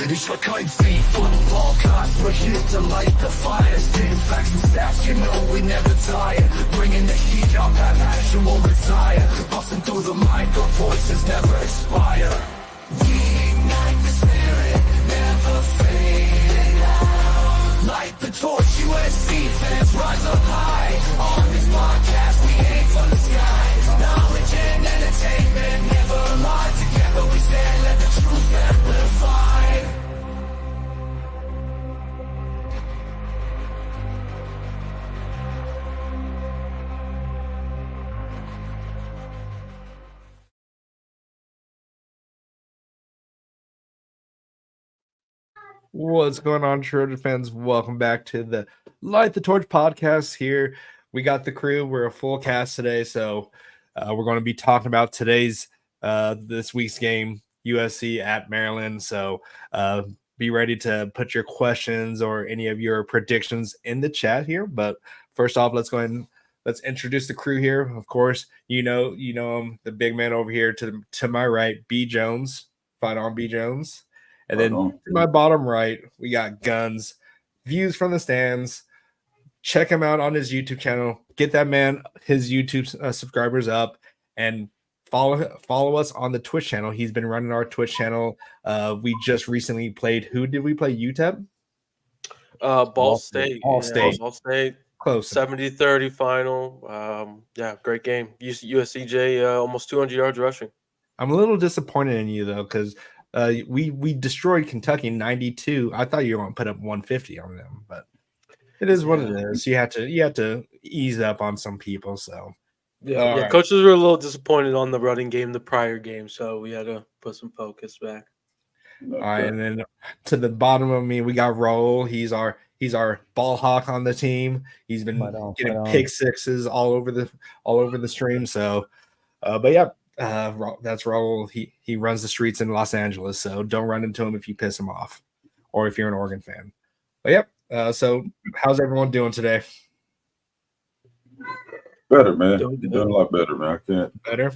Ich war kein Thief, football cast, we're here to light the fire. Spitting facts and stats, you know we never tire. Bringing the heat up, have action, won't retire. Busting through the mic, our voices never expire. We ignite the spirit, never fading out. Light the torch, USC fans rise up high. On this podcast, we aim for the sky. Knowledge and entertainment, never lie. Together we stand, let the truth amplify. What's going on, Trojan fans? Welcome back to the Light the Torch podcast. Here we got the crew. We're a full cast today, so we're going to be talking about today's this week's game, USC at Maryland. So be ready to put your questions or any of your predictions in the chat here. But first off, let's go ahead and let's introduce the crew here. Of course, you know him, the big man over here to my right, B Jones. Fight on, B Jones. And then to my bottom right, we got Guns, views from the stands. Check him out on his YouTube channel. Get that man his YouTube subscribers up, and follow us on the Twitch channel. He's been running our Twitch channel. We just recently played. Who did we play? UTEP? Ball State. Ball State. Ball State. Close. 70-30 final. Yeah, great game. USCJ almost 200 yards rushing. I'm a little disappointed in you though, because we destroyed Kentucky 92. I thought you were going to put up 150 on them, but it is what it is. You have to ease up on some people. So yeah, coaches were a little disappointed on the running game the prior game, so we had to put some focus back. All right, and then to the bottom of me, we got Raul. He's our ball hawk on the team. He's been getting pick sixes all over the stream. So, but yeah. That's Raul. He runs the streets in Los Angeles, so don't run into him if you piss him off, or if you're an Oregon fan. But yep. So how's everyone doing today? Better, man. You're doing a lot better, man. I can't. Better.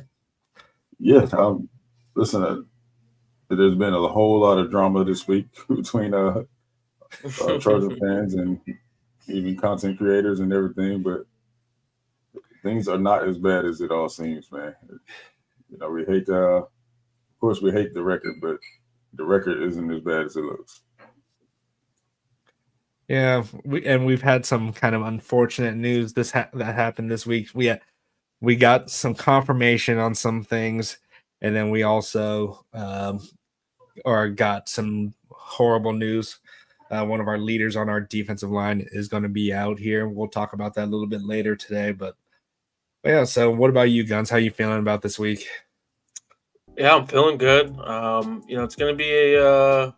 Yeah. Listen. There's been a whole lot of drama this week between Trojan fans and even content creators and everything, but things are not as bad as it all seems, man. You know, we hate of course, we hate the record, but the record isn't as bad as it looks. Yeah, we've had some kind of unfortunate news that happened this week. We got some confirmation on some things, and then we also got some horrible news. One of our leaders on our defensive line is going to be out here. We'll talk about that a little bit later today, but yeah, so what about you, Guns? How you feeling about this week? Yeah, I'm feeling good. It's going to be a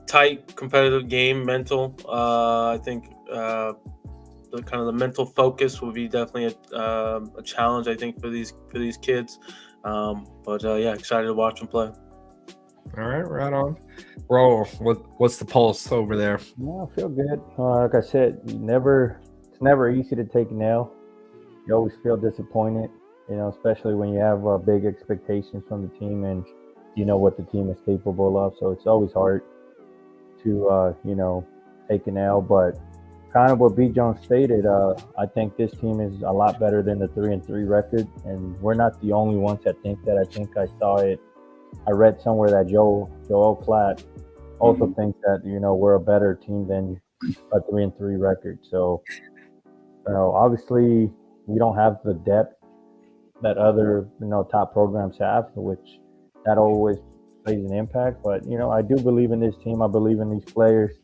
tight, competitive game, mental. I think the mental focus will be definitely a challenge, I think, for these kids. Excited to watch them play. All right, right on. Roll. What's the pulse over there? No, I feel good. Like I said, it's never easy to take an L. You always feel disappointed, especially when you have big expectations from the team and you know what the team is capable of. So it's always hard to, take an L. But kind of what B. Jones stated, I think this team is a lot better than the 3-3 record. And we're not the only ones that think that. I think I saw it. I read somewhere that Joel Klatt also thinks that, we're a better team than a 3-3 record. So, obviously, we don't have the depth that other, top programs have, which that always plays an impact. But, I do believe in this team. I believe in these players.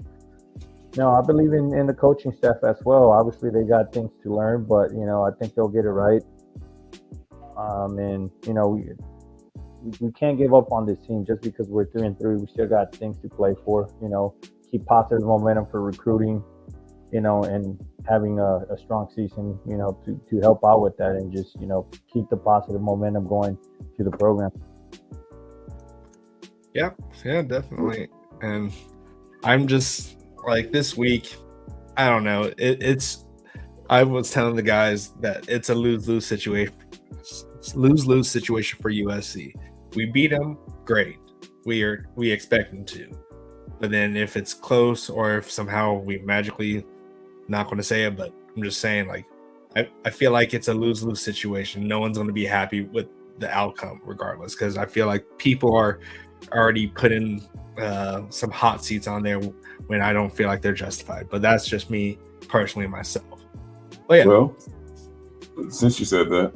I believe in the coaching staff as well. Obviously, they got things to learn, but, I think they'll get it right. We can't give up on this team just because we're 3-3. We still got things to play for, keep positive momentum for recruiting, and having a strong season, to help out with that and just, keep the positive momentum going to the program. Yeah, definitely. And I'm just like this week, I don't know. I was telling the guys that it's a lose-lose situation for USC. We beat them, great. We expect them to. But then if it's close, or if somehow we magically, not going to say it, but I'm just saying, like, I feel like it's a lose-lose situation. No one's going to be happy with the outcome regardless, because I feel like people are already putting some hot seats on there when I don't feel like they're justified. But that's just me personally myself. But yeah. Well, since you said that,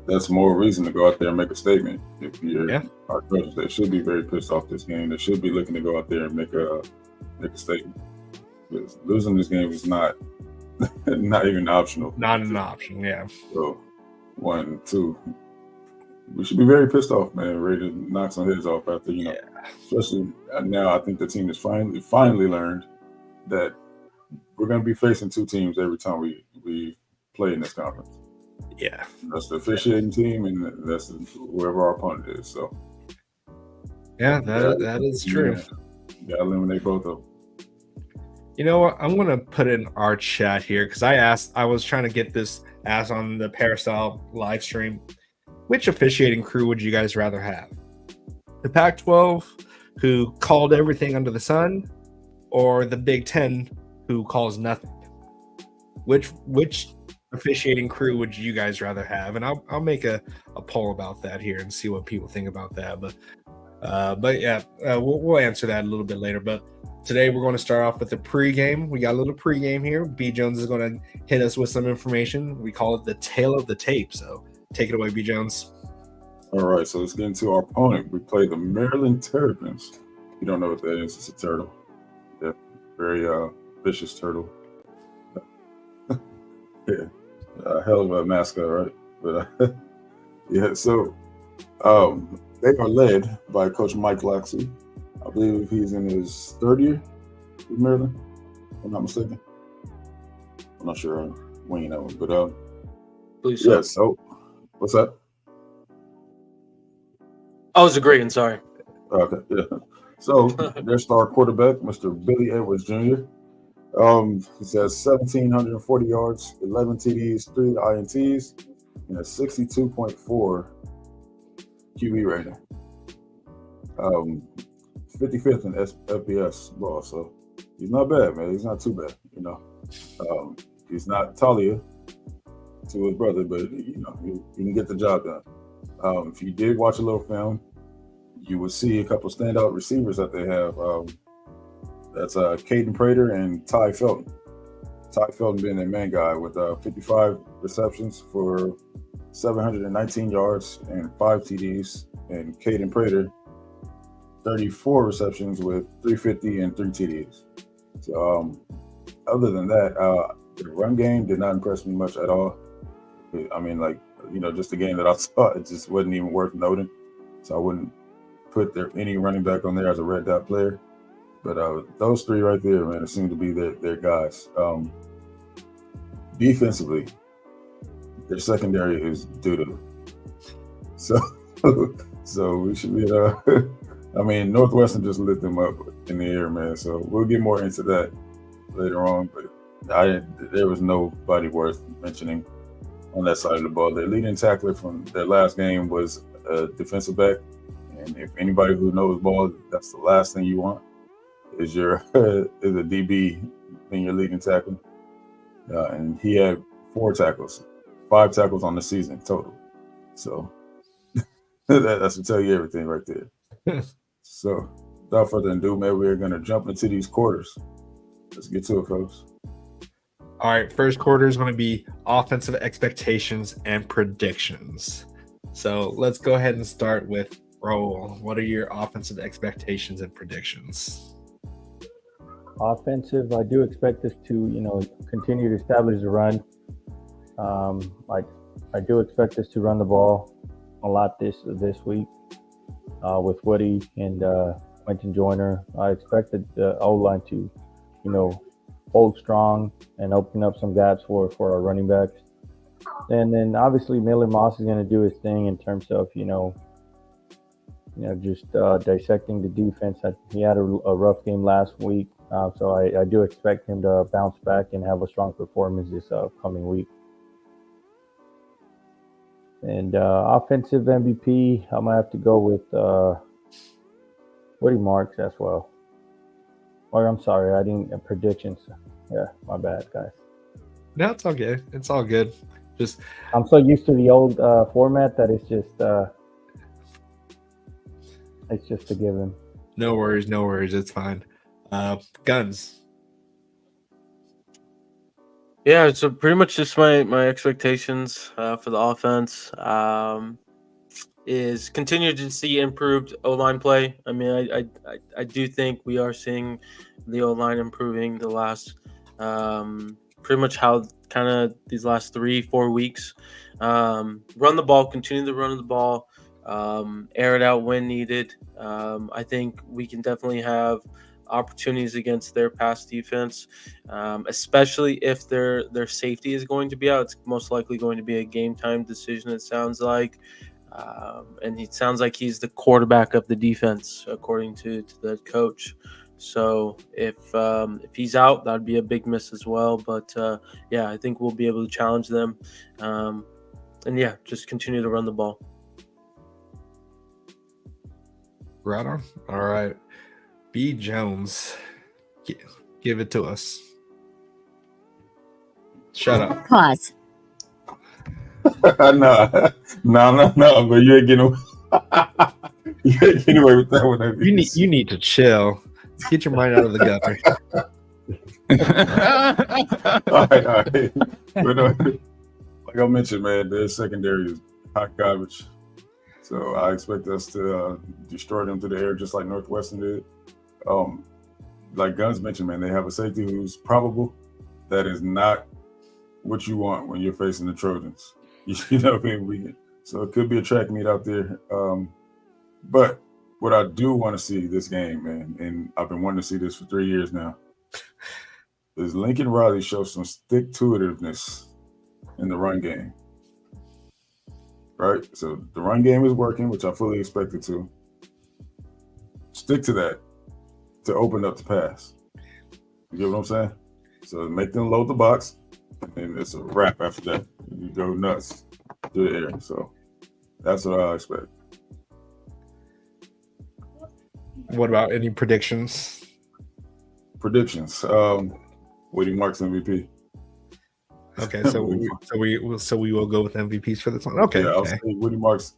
that's more reason to go out there and make a statement. If you're our Trojans, they should be very pissed off this game. They should be looking to go out there and make a statement. Because losing this game is not even optional. Not an option, yeah. So 1, 2, we should be very pissed off, man. Ready to knock some heads off after, especially now. I think the team has finally learned that we're going to be facing two teams every time we play in this conference. Yeah, that's the officiating team, and that's whoever our opponent is. So, yeah, that is true. You gotta eliminate both of them. You know what? I'm gonna put in our chat here because I was trying to get this asked on the Peristyle live stream. Which officiating crew would you guys rather have? The Pac-12, who called everything under the sun, or the Big Ten, who calls nothing? Which officiating crew would you guys rather have? And I'll make a poll about that here and see what people think about that. But yeah, we'll answer that a little bit later. But today we're going to start off with the pregame. We got a little pregame here. B Jones is going to hit us with some information. We call it the tail of the tape. So take it away, B Jones. All right, so let's get into our opponent. We play the Maryland Terrapins. If you don't know what that is, it's a turtle. Yeah, very vicious turtle. Yeah, hell of a mascot, right? But yeah, so they are led by Coach Mike Laxey. I believe he's in his third year with Maryland, if I'm not mistaken. I'm not sure when you know him, but Please, so. Yeah. So what's that? I was agreeing. Sorry. Okay. Yeah. So their star quarterback, Mr. Billy Edwards Jr. He has 1,740 yards, 11 TDs, 3 INTs, and a 62.4 QB rating. 55th in FBS ball, so he's not bad, man. He's not too bad, He's not Talia to his brother, but he can get the job done. If you did watch a little film, you would see a couple standout receivers that they have. That's Caden Prater and Ty Felton. Ty Felton being their main guy with 55 receptions for 719 yards and 5 TDs, and Caden Prater 34 receptions with 350 and 3 TDs. So other than that, the run game did not impress me much at all. I mean, just the game that I saw, it just wasn't even worth noting. So I wouldn't put any running back on there as a red dot player. But those three right there, man, it seemed to be their guys. Defensively, their secondary is doo-doo. So we should be Northwestern just lit them up in the air, man. So we'll get more into that later on. But there was nobody worth mentioning on that side of the ball. Their leading tackler from their last game was a defensive back. And if anybody who knows ball, that's the last thing you want. Is a DB in your leading tackle, and he had 4 tackles, 5 tackles on the season total. So that's to tell you everything right there. So without further ado, man, we're gonna jump into these quarters. Let's get to it, folks. All right, first quarter is going to be offensive expectations and predictions. So let's go ahead and start with Raul. What are your offensive expectations and predictions? Offensive, I do expect us to, continue to establish the run. I do expect us to run the ball a lot this week with Woody and Quentin Joyner. I expected the O-line to, hold strong and open up some gaps for our running backs. And then obviously Miller Moss is going to do his thing in terms of, just dissecting the defense. He had a rough game last week. So I do expect him to bounce back and have a strong performance this coming week. And offensive MVP, I'm going to have to go with Woody Marks as well. Or I'm sorry, I didn't predictions. Yeah, my bad, guys. No, it's all good. It's all good. Just I'm so used to the old format that it's just a given. no worries, no worries. It's fine. Guns. Yeah, so pretty much just my expectations for the offense is continue to see improved O-line play. I mean, I do think we are seeing the O-line improving the last pretty much how kind of these last 3-4 weeks. Run the ball, continue to run the ball, air it out when needed. I think we can definitely have opportunities against their pass defense, especially if their safety is going to be out. It's most likely going to be a game time decision, it sounds like. And it sounds like he's the quarterback of the defense, according to the coach. So if he's out, that'd be a big miss as well. But yeah, I think we'll be able to challenge them. And yeah, just continue to run the ball. Right on. All right. B. Jones. Give it to us. Shut up. Pause. no. But you ain't getting away with that one. You need to chill. Get your mind out of the gutter. all right. But, like I mentioned, man, their secondary is hot garbage. So I expect us to destroy them to the air just like Northwestern did. Like Guns mentioned, man, they have a safety who's probable. That is not what you want when you're facing the Trojans. You know what I mean? So it could be a track meet out there. But what I do want to see this game, man, and I've been wanting to see this for 3 years now, is Lincoln Riley show some stick-to-itiveness in the run game. Right? So the run game is working, which I fully expect it to. Stick to that to open up the pass. You get what I'm saying? So make them load the box, and it's a wrap after that. You go nuts through the air. So that's what I expect. What about any predictions? Predictions. Woody Marks MVP. Okay, so we will go with MVPs for this one. Okay. Yeah, I'll Okay. say Woody Marks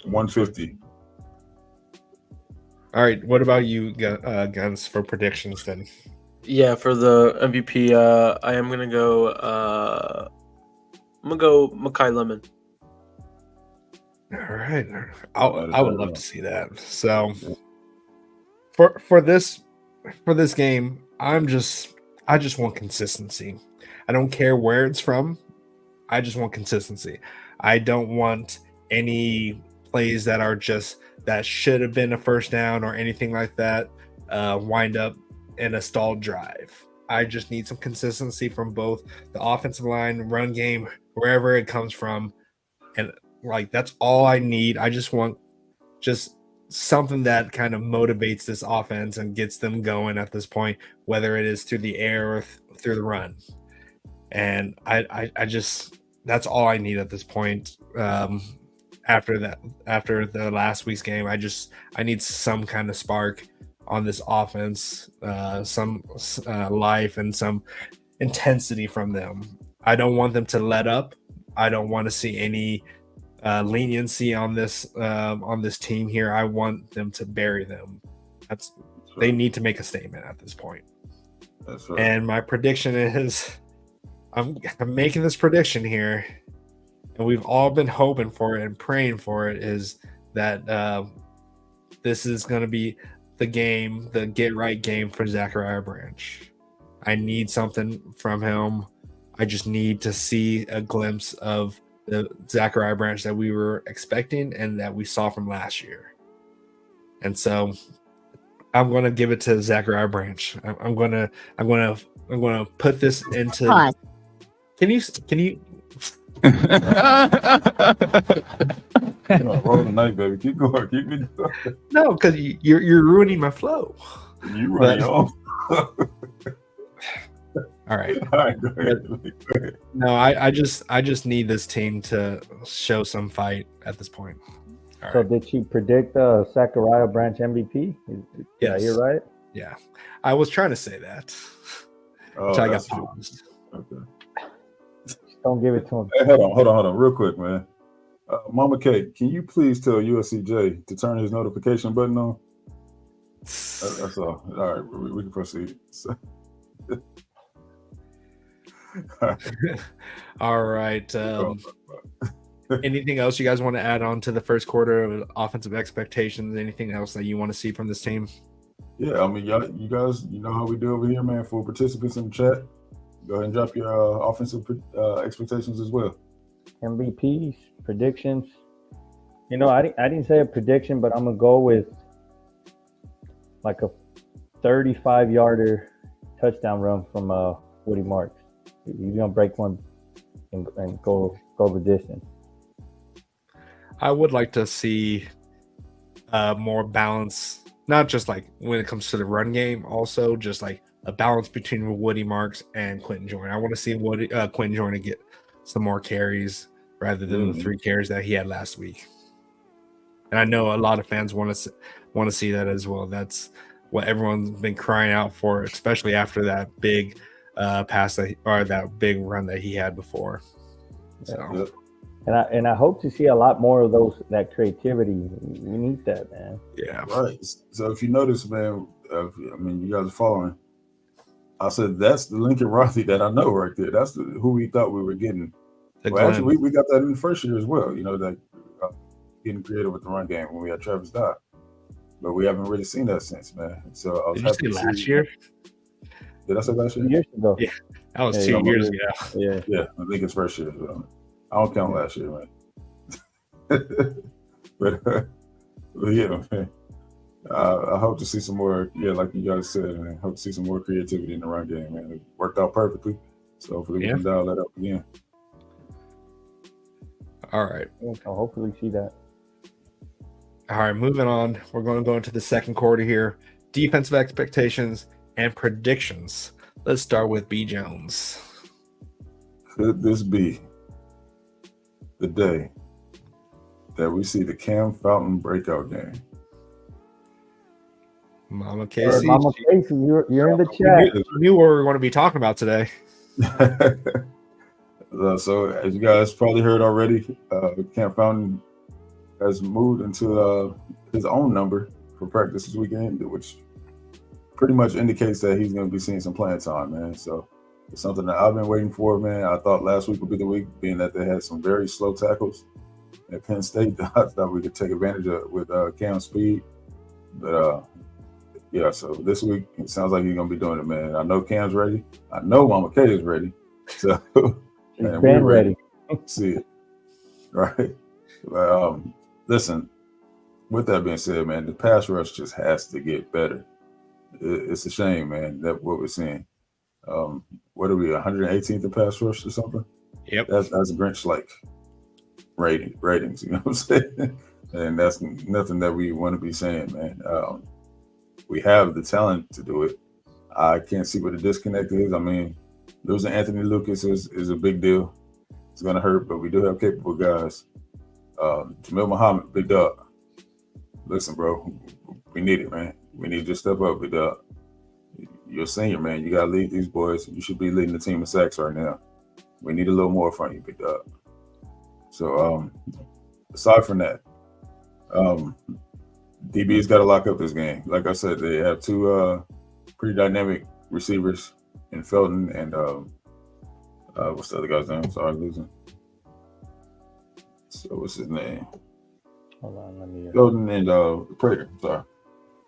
150. All right. What about you, Guns, for predictions then? Yeah, for the MVP, I am gonna go. I'm gonna go Makai Lemon. All right. I would love to see that. So for this game, I just want consistency. I don't care where it's from. I just want consistency. I don't want any plays that should have been a first down or anything like that wind up in a stalled drive. I just need some consistency from both the offensive line, run game, wherever it comes from. And like, that's all I need. I just want just something that kind of motivates this offense and gets them going at this point, whether it is through the air or through the run. And I just, that's all I need at this point. After the last week's game, I need some kind of spark on this offense, some life and some intensity from them. I don't want them to let up. I don't want to see any leniency on this team here. I want them to bury them. They need to make a statement at this point. That's right. And my prediction is, I'm making this prediction here, and we've all been hoping for it and praying for it, is that this is going to be the game, the get right game for Zachariah Branch. I need something from him. I just need to see a glimpse of the Zachariah Branch that we were expecting and that we saw from last year. And so I'm going to give it to Zachariah Branch. I'm going to put this into. Pause. Can you? Roll the night, baby. Keep going. Keep it going. No, because you're ruining my flow. You running off. All right. All right, go ahead. No, I just need this team to show some fight at this point. All So right. did you predict Zachariah Branch MVP? Yes. You're right. Yeah, I was trying to say that. Oh, Which I got that's true. paused. Okay. Just don't give it to him. Hey, hold on, real quick, man. Mama K, can you please tell USCJ to turn his notification button on? That's all. All right, we can proceed. So, All right. Anything else you guys want to add on to the first quarter of offensive expectations? Anything else that you want to see from this team? yeah, I mean, you guys, you know how we do over here, man. For participants in the chat, go ahead and drop your offensive expectations as well. MVPs, predictions. You know, I didn't say a prediction, but I'm gonna go with like a 35-yarder touchdown run from Woody Marks. He's gonna break one and go the distance. I would like to see more balance, not just like when it comes to the run game, also just like a balance between Woody Marks and Quentin Jordan. I want to see Quentin Jordan get some more carries rather than the 3 carries that he had last week. And I know a lot of fans want to see that as well. That's what everyone's been crying out for, especially after that big pass that big run that he had before. So, and I hope to see a lot more of that creativity. We need that, man. Yeah. Right. So if you notice, man, I mean, you guys are following. I said that's the Lincoln Riley that I know right there. That's who we thought we were getting. Well, actually, we got that in the first year as well. You know, that getting creative with the run game when we had Travis Dye, but we haven't really seen that since, man. So I was Did you say last year? Did I say last year? 2 years ago. Yeah, that was 2 years ago. Yeah. I think it's first year. I don't count last year, man. but yeah, man. I hope to see some more. Yeah, like you guys said, man. I hope to see some more creativity in the run game, man. It worked out perfectly, so hopefully we can dial that up again. All right. I'll hopefully see that. All right, moving on. We're going to go into the second quarter here. Defensive expectations and predictions. Let's start with B. Jones. Could this be the day that we see the Cam Fountain breakout game? Mama Casey. Mama Casey, you're in the chat. You knew what we were going to be talking about today. So as you guys probably heard already, Cam Fountain has moved into his own number for practice this weekend, which pretty much indicates that he's going to be seeing some playing time, man. So it's something that I've been waiting for, man. I thought last week would be the week, being that they had some very slow tackles at Penn State. I thought we could take advantage of it with Cam's speed. But yeah, so this week it sounds like he's going to be doing it, man. I know Cam's ready. I know Mama K is ready. So man, we're ready. See it. Right. But, listen, with that being said, man, the pass rush just has to get better. It's a shame, man, that what we're seeing. What are we, 118th in pass rush or something? Yep. That's Grinch-like ratings, you know what I'm saying? And that's nothing that we want to be saying, man. We have the talent to do it. I can't see what the disconnect is. I mean, losing Anthony Lucas is a big deal. It's going to hurt, but we do have capable guys. Jamil Muhammad, big dog. Listen, bro, we need it, man. We need you to step up, big dog. You're a senior, man. You got to lead these boys. You should be leading the team in sacks right now. We need a little more from you, big dog. So, aside from that, DB's got to lock up this game. Like I said, they have two pretty dynamic receivers in Felton and what's the other guy's name? Sorry, I'm losing. So what's his name? Hold on, let me. Felton and Prater. Sorry.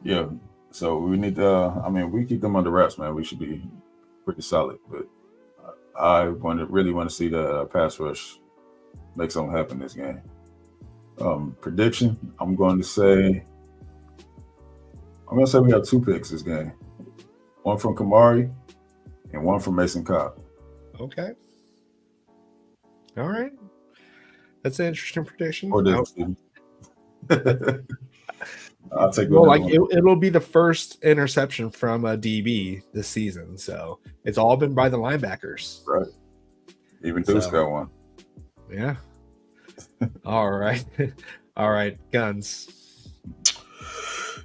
Yeah. So we need to. I mean, we keep them under wraps, man. We should be pretty solid. But I really want to see the pass rush make something happen this game. Prediction. I'm going to say we have 2 picks this game. One from Kamari and one from Mason Cobb. Okay. All right. That's an interesting prediction. Or David. I'll take it'll be the first interception from a DB this season. So it's all been by the linebackers. Right. Even Deuce got one. Yeah. All right. All right. Guns.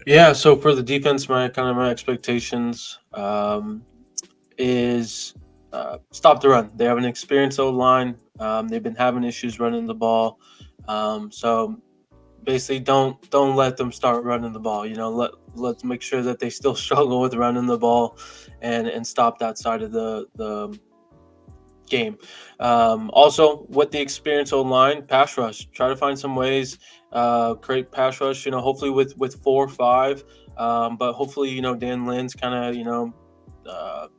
Yeah, so for the defense, my expectations is stop the run. They have an experienced O line. They've been having issues running the ball. So basically, don't let them start running the ball. Let's make sure that they still struggle with running the ball, and stop that side of the game. Also, with the experience online, pass rush. Try to find some ways, create pass rush. Hopefully with 4 or 5. But hopefully, Dan Lynn's kind of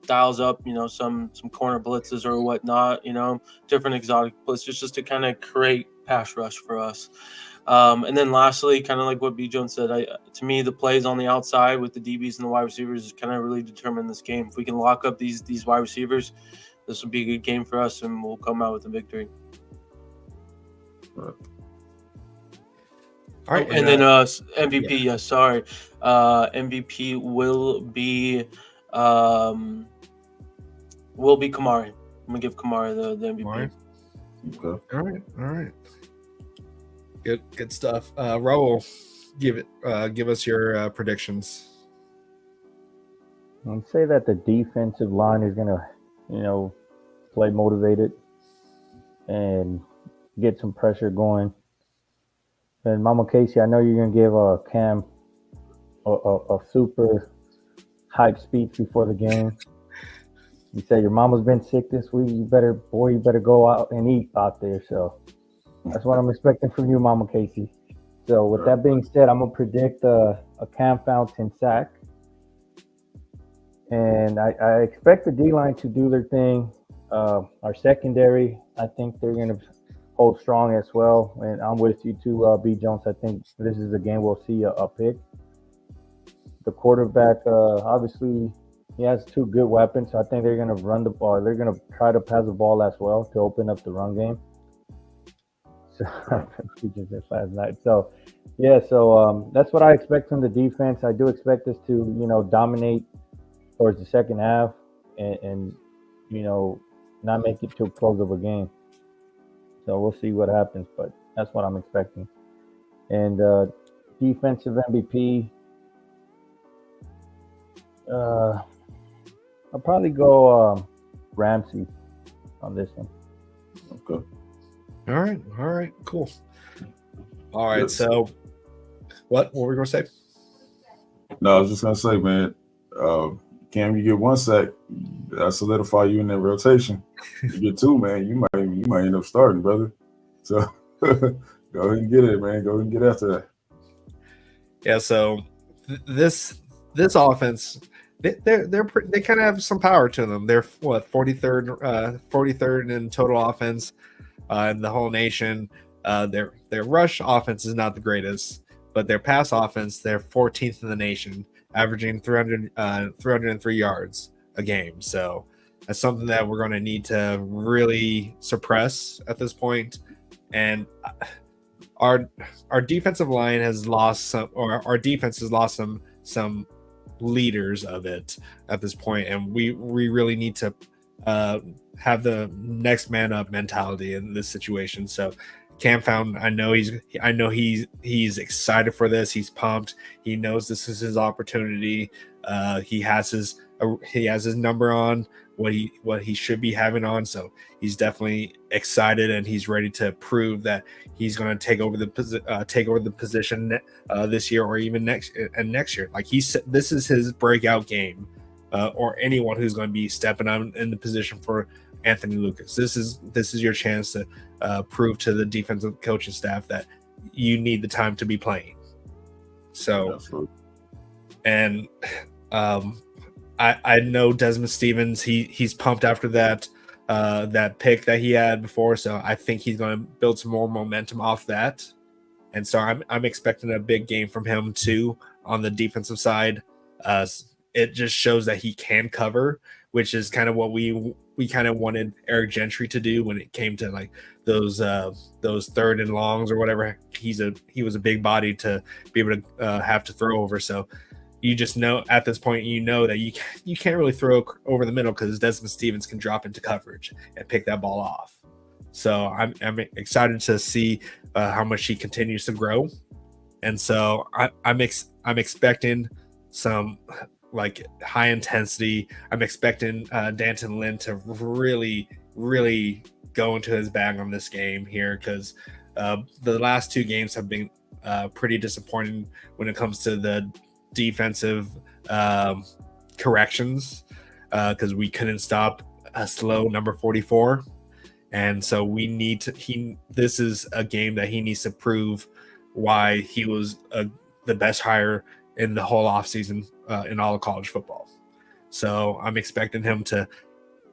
dials up, some corner blitzes or whatnot. Different exotic blitzes just to kind of create pass rush for us. And then lastly, kind of like what B. Jones said, to me, the plays on the outside with the DBs and the wide receivers is kind of really determine this game. If we can lock up these wide receivers, this will be a good game for us, and we'll come out with a victory. All right, and then MVP. Yeah. Yes, sorry. MVP will be Kamari. I'm gonna give Kamari the MVP. Okay. All right. Good stuff. Raul, give us your predictions. I'd say that the defensive line is gonna, play motivated and get some pressure going. And Mama Casey, I know you're gonna give Cam a super hype speech before the game. You say your mama's been sick this week. You better go out and eat out there. So that's what I'm expecting from you, Mama Casey. So with that being said, I'm gonna predict a Cam Fountain sack, and I expect the D-line to do their thing. Our secondary, I think they're gonna hold strong as well. And I'm with you too, B. Jones. I think this is a game we'll see a pick. The quarterback, obviously, he has 2 good weapons, so I think they're going to run the ball. They're going to try to pass the ball as well to open up the run game. So last night. So, yeah, that's what I expect from the defense. I do expect us to, dominate towards the second half and not make it too close of a game. So we'll see what happens, but that's what I'm expecting. And defensive MVP, I'll probably go Ramsey on this one. Okay. All right, cool. All right, Yes. so what were we going to say? No, I was just gonna say, man, Cam, you get 1 sack, that solidify you in that rotation. You get 2, man, you might end up starting, brother. So go ahead and get it, man. Go ahead and get after that. Yeah, so this offense, they kind of have some power to them. They're 43rd in total offense in the whole nation. Their rush offense is not the greatest, but their pass offense, they're 14th in the nation, averaging 303 yards a game. So that's something that we're going to need to really suppress at this point. And our defensive line has lost some, or our defense has lost some leaders of it at this point, and we really need to have the next man up mentality in this situation. So Cam Fountain, I know he's excited for this. He's pumped. He knows this is his opportunity. He has his number on what he should be having on. So he's definitely excited, and he's ready to prove that he's going to take over the position this year or even next year. Like he said, this is his breakout game, or anyone who's going to be stepping on in the position for Anthony Lucas. This is your chance to prove to the defensive coaching staff that you need the time to be playing. So, Absolutely. And I know Desmond Stevens, he's pumped after that pick that he had before, so I think he's going to build some more momentum off that. And so I'm expecting a big game from him too on the defensive side. It just shows that he can cover, which is kind of what we kind of wanted Eric Gentry to do when it came to like those 3rd and longs or whatever. He was a big body to be able to have to throw over. So you just know at this point, that you can't really throw over the middle because Desmond Stevens can drop into coverage and pick that ball off. So I'm excited to see how much he continues to grow. And so I'm expecting some like high intensity. I'm expecting D'Anton Lynn to really, really go into his bag on this game here, because the last 2 games have been pretty disappointing when it comes to the defensive corrections, because we couldn't stop a slow number 44. And so we need to. This is a game that he needs to prove why he was the best hire in the whole offseason in all of college football. So I'm expecting him to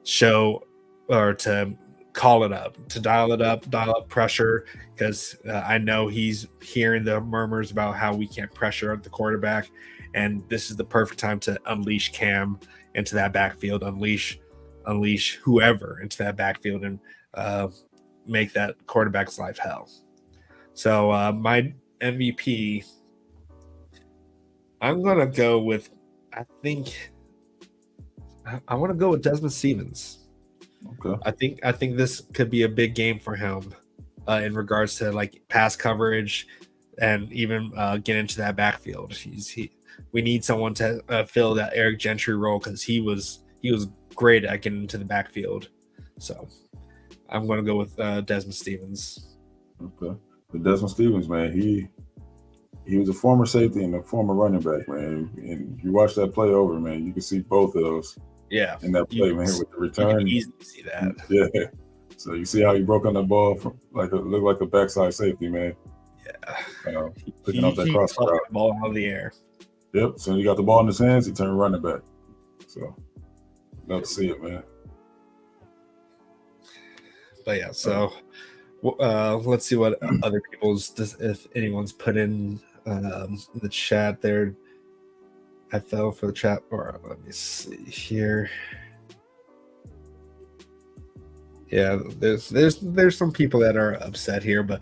show, or to call it up, to dial up pressure, because I know he's hearing the murmurs about how we can't pressure the quarterback, and this is the perfect time to unleash Cam into that backfield, unleash whoever into that backfield, and make that quarterback's life hell. So my MVP, I'm gonna go with, I want to go with Desmond Stevens. Okay. I think this could be a big game for him in regards to like pass coverage and even get into that backfield. We need someone to fill that Eric Gentry role, because he was great at getting into the backfield. So I'm going to go with Desmond Stevens. Okay. But Desmond Stevens, man, he was a former safety and a former running back, man. And you watch that play over, man, you can see both of those. Yeah. In that play, man, with the return. You can easily see that. Yeah. So you see how he broke on that ball from looked like a backside safety, man. Yeah. Picking up that cross route. The ball out of the air. Yep. So he got the ball in his hands, he turned running back. So love to see it, man. But yeah, so let's see what other people's, if anyone's put in the chat there. I fell for the chat, or let me see here. Yeah, there's some people that are upset here, but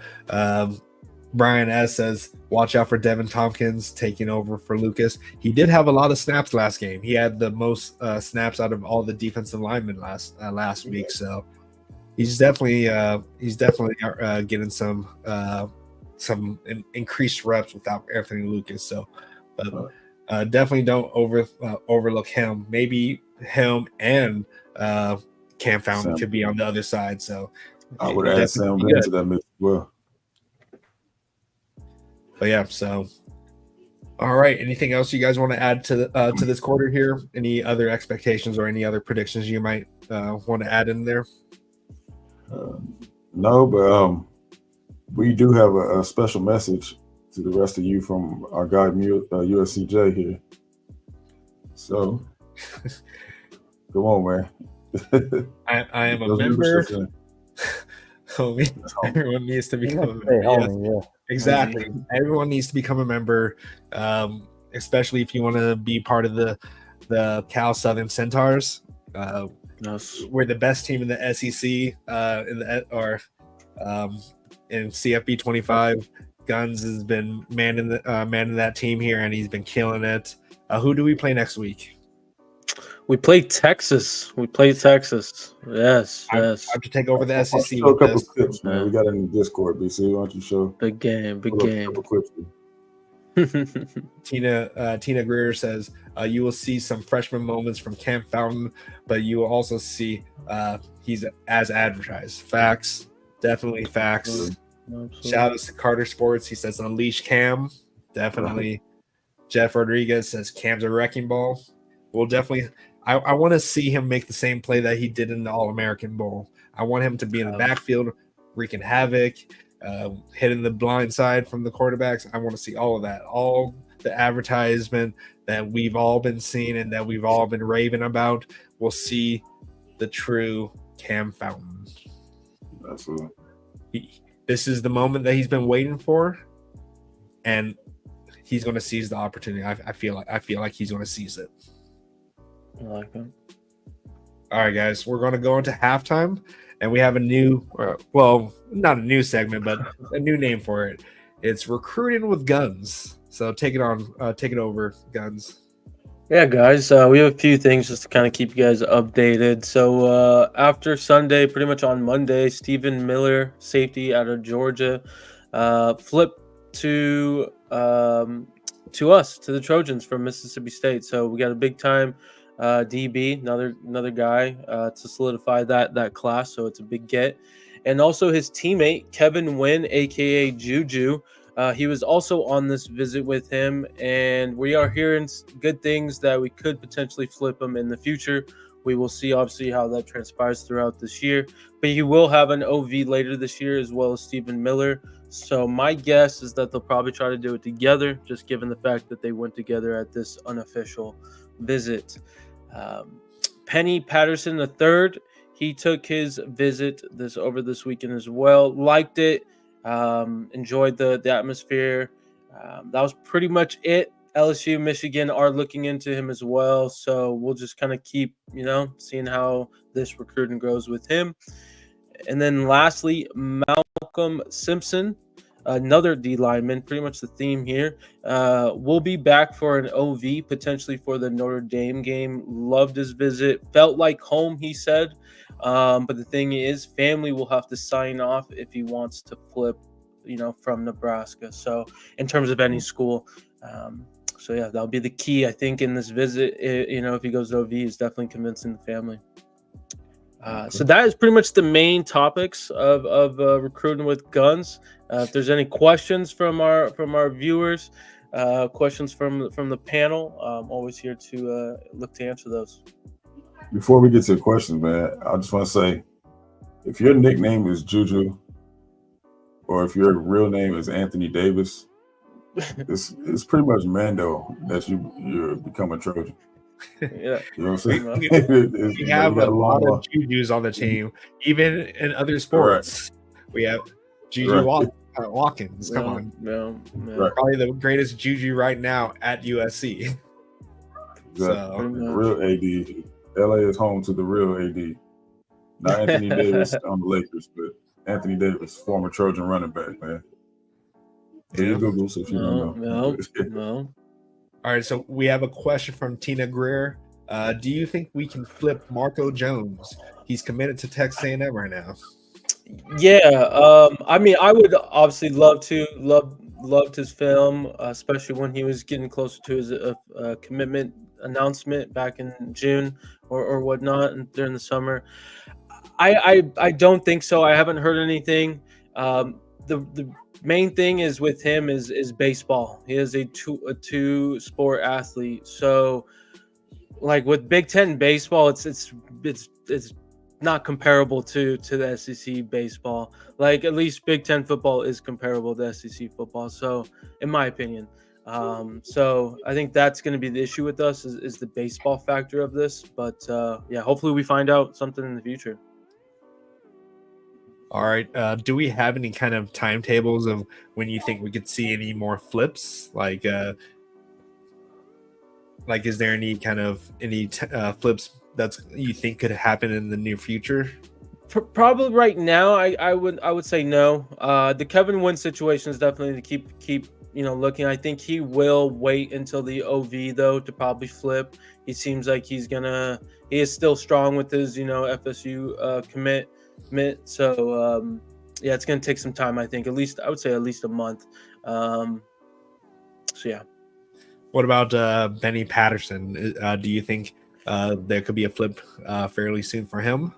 Brian S says, watch out for Devin Tompkins taking over for Lucas. He did have a lot of snaps last game. He had the most snaps out of all the defensive linemen last week, so he's definitely getting some increased reps without Anthony Lucas. So, but definitely don't overlook him. Maybe him and Cam Fountain could be on the other side. So I would add Sam to that mix as well. But yeah, so all right. Anything else you guys want to add to this quarter here? Any other expectations or any other predictions you might want to add in there? No, but we do have a special message to the rest of you from our guy USCJ here. So come on, man. I am a member. Everyone needs to become a member. Yeah. Exactly. Everyone needs to become a member, especially if you want to be part of the Cal Southern Centaurs. We're the best team in the SEC in CFB 25. Guns has been manning that team here, and he's been killing it. Who do we play next week? We play Texas. Yes. I have to take over the SEC. Show a couple of clips, man. We got it in the Discord, BC. Why don't you show? Big game. Tina Greer says you will see some freshman moments from Cam Fountain, but you will also see he's as advertised. Facts, definitely facts. Absolutely. Shout out to Carter Sports. He says unleash Cam. Definitely. Jeff Rodriguez says Cam's a wrecking ball. We'll definitely. I want to see him make the same play that he did in the All-American Bowl. I want him to be in the backfield, wreaking havoc, hitting the blind side from the quarterbacks. I want to see all of that, all the advertisement that we've all been seeing and that we've all been raving about. We'll see the true Cam Fountain. Absolutely. This is the moment that he's been waiting for, and he's going to seize the opportunity. I feel like he's going to seize it. I like that. All right, guys, we're going to go into halftime, and we have a new, well, not a new segment, but a new name for it. It's Recruiting with Guns. So take it over, Guns. Yeah, guys, we have a few things just to kind of keep you guys updated. So after Sunday, pretty much on Monday, Stephen Miller, safety out of Georgia, flipped to to us, to the Trojans from Mississippi State. So we got a big time DB, another guy to solidify that class. So it's a big get. And also his teammate Kevin Wynn, aka Juju. He was also on this visit with him, and we are hearing good things that we could potentially flip him in the future. We will see, obviously, how that transpires throughout this year. But he will have an OV later this year, as well as Stephen Miller. So my guess is that they'll probably try to do it together, just given the fact that they went together at this unofficial visit. Penny Patterson III, he took his visit over this weekend as well. Liked it. Enjoyed the atmosphere. That was pretty much it. LSU, Michigan are looking into him as well. So we'll just kind of keep, seeing how this recruiting grows with him. And then lastly, Malcolm Simpson, another D lineman, pretty much the theme here, will be back for an OV, potentially for the Notre Dame game. Loved his visit. Felt like home, he said. But the thing is, family will have to sign off if he wants to flip, from Nebraska. So in terms of any school. So yeah, that'll be the key, I think, in this visit. If he goes to OV, is definitely convincing the family. So that is pretty much the main topics of recruiting with guns. If there's any questions from our viewers, questions from the panel, I'm always here to look to answer those. Before we get to the questions, man, I just want to say, if your nickname is Juju, or if your real name is Anthony Davis, it's pretty much Mando that you become a Trojan. Yeah, you know what I'm saying? We have a lot of Jujus on the team, even in other sports. Right. We have Juju Watkins. Come on, probably the greatest Juju right now at USC. Exactly. So, the real AD. LA is home to the real AD. Not Anthony Davis on the Lakers, but Anthony Davis, former Trojan running back, man. Do your Googles if you don't know. No. All right, so we have a question from Tina Greer. Do you think we can flip Marco Jones? He's committed to Texas A&M right now. Yeah, I mean, I would obviously loved his film, especially when he was getting closer to his commitment announcement back in June or whatnot, and during the summer. I don't think so. I haven't heard anything. The main thing is with him is baseball. He is a two sport athlete. So like with Big Ten baseball, it's not comparable to the SEC baseball. Like at least Big Ten football is comparable to SEC football. So in my opinion, so I think that's going to be the issue with us is the baseball factor of this. But yeah, hopefully we find out something in the future. All right. Do we have any kind of timetables of when you think we could see any more flips? Like is there any kind of flips that's you think could happen in the near future? Probably right now, I would say no. The Kevin Wynn situation is definitely to keep looking. I think he will wait until the OV though to probably flip. He seems like he is still strong with his FSU commit. So yeah, it's gonna take some time. I think I would say at least a month. So yeah. What about Benny Patterson? Do you think there could be a flip fairly soon for him?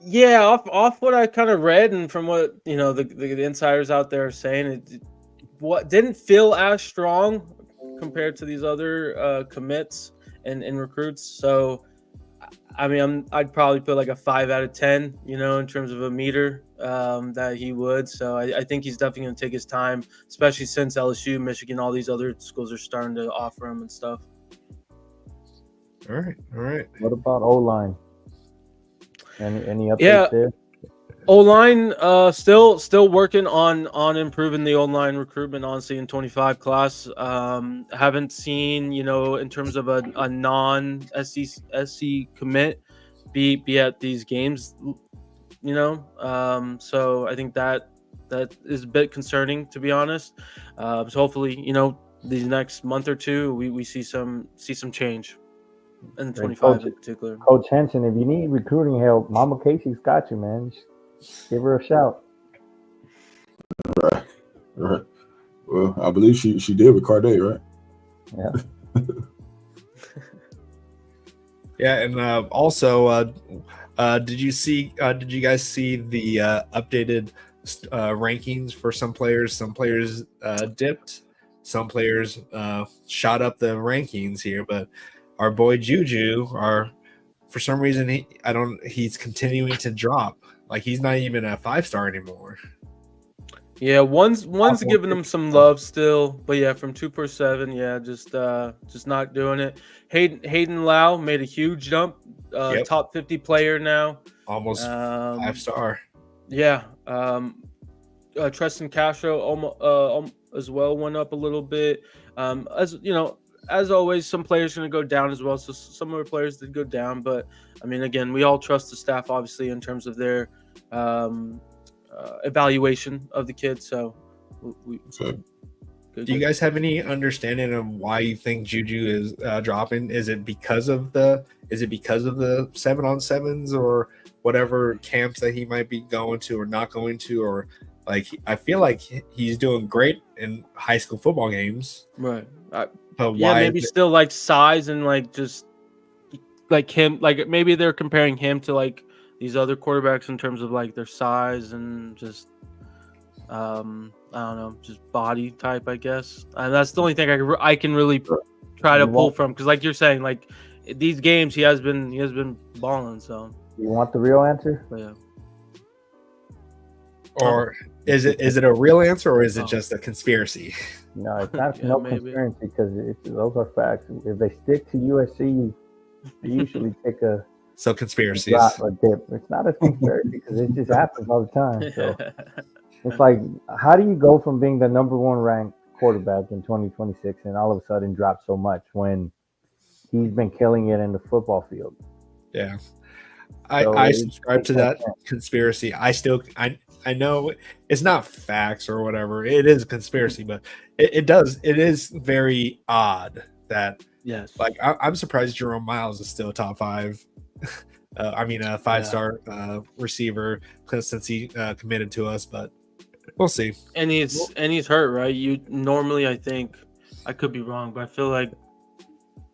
Yeah, off what I kind of read and from what the insiders out there are saying, it didn't feel as strong compared to these other commits and recruits. So I mean, I'd probably put like a 5 out of 10, in terms of a meter that he would. So I think he's definitely going to take his time, especially since LSU, Michigan, all these other schools are starting to offer him and stuff. All right. What about O-line? Any updates there? O-line, still working on improving the O-line recruitment, honestly, in 25 class. Haven't seen, in terms of a non-SC commit be at these games, So I think that is a bit concerning, to be honest. So hopefully, these next month or two, we see some change in 25 in particular. Coach Henson, if you need recruiting help, Mama Casey's got you, man. Give her a shout. Right. Well, Well, I believe she did with Carday, right? Yeah. Yeah, and also, did you guys see the updated rankings for some players? Some players dipped, some players shot up the rankings here, but our boy Juju, for some reason he's continuing to drop. Like he's not even a 5-star anymore. Yeah, one's giving him some love still, but yeah, from 247, yeah, just not doing it. Hayden Lau made a huge jump, Yep. top 50 player now, Almost 5-star. Yeah, Tristan Castro almost as well went up a little bit. As you know, as always, some players are going to go down as well. So some of our players did go down, but I mean, again, we all trust the staff obviously in terms of their evaluation of the kids. So Do you guys have any understanding of why you think Juju is dropping? Is it because of the 7-on-7s or whatever camps that he might be going to or not going to, or like I feel like he's doing great in high school football games, right? But Yeah, why? maybe still like size and like just like him, like maybe they're comparing him to like these other quarterbacks in terms of like their size and just I don't know, just body type, I guess. And that's the only thing I can really try to pull from, because like you're saying, like these games he has been balling. So you want the real answer? yeah. Or is it a real answer, or is it just a conspiracy? No, it's not. Yeah, no maybe. conspiracy, because those are facts. If they stick to USC, they usually take a So conspiracies. drop or dip. It's not a conspiracy because it just happens all the time. So it's like, how do you go from being the number 1 ranked quarterback in 2026 and all of a sudden drop so much when he's been killing it in the football field? Yeah. So I subscribe to that conspiracy. I know it's not facts or whatever. It is a conspiracy, but it is very odd that Yes. like I'm surprised Jerome Miles is still top 5. I mean a 5-star receiver since he committed to us, but we'll see. And he's hurt, right? You normally, I think, I could be wrong, but I feel like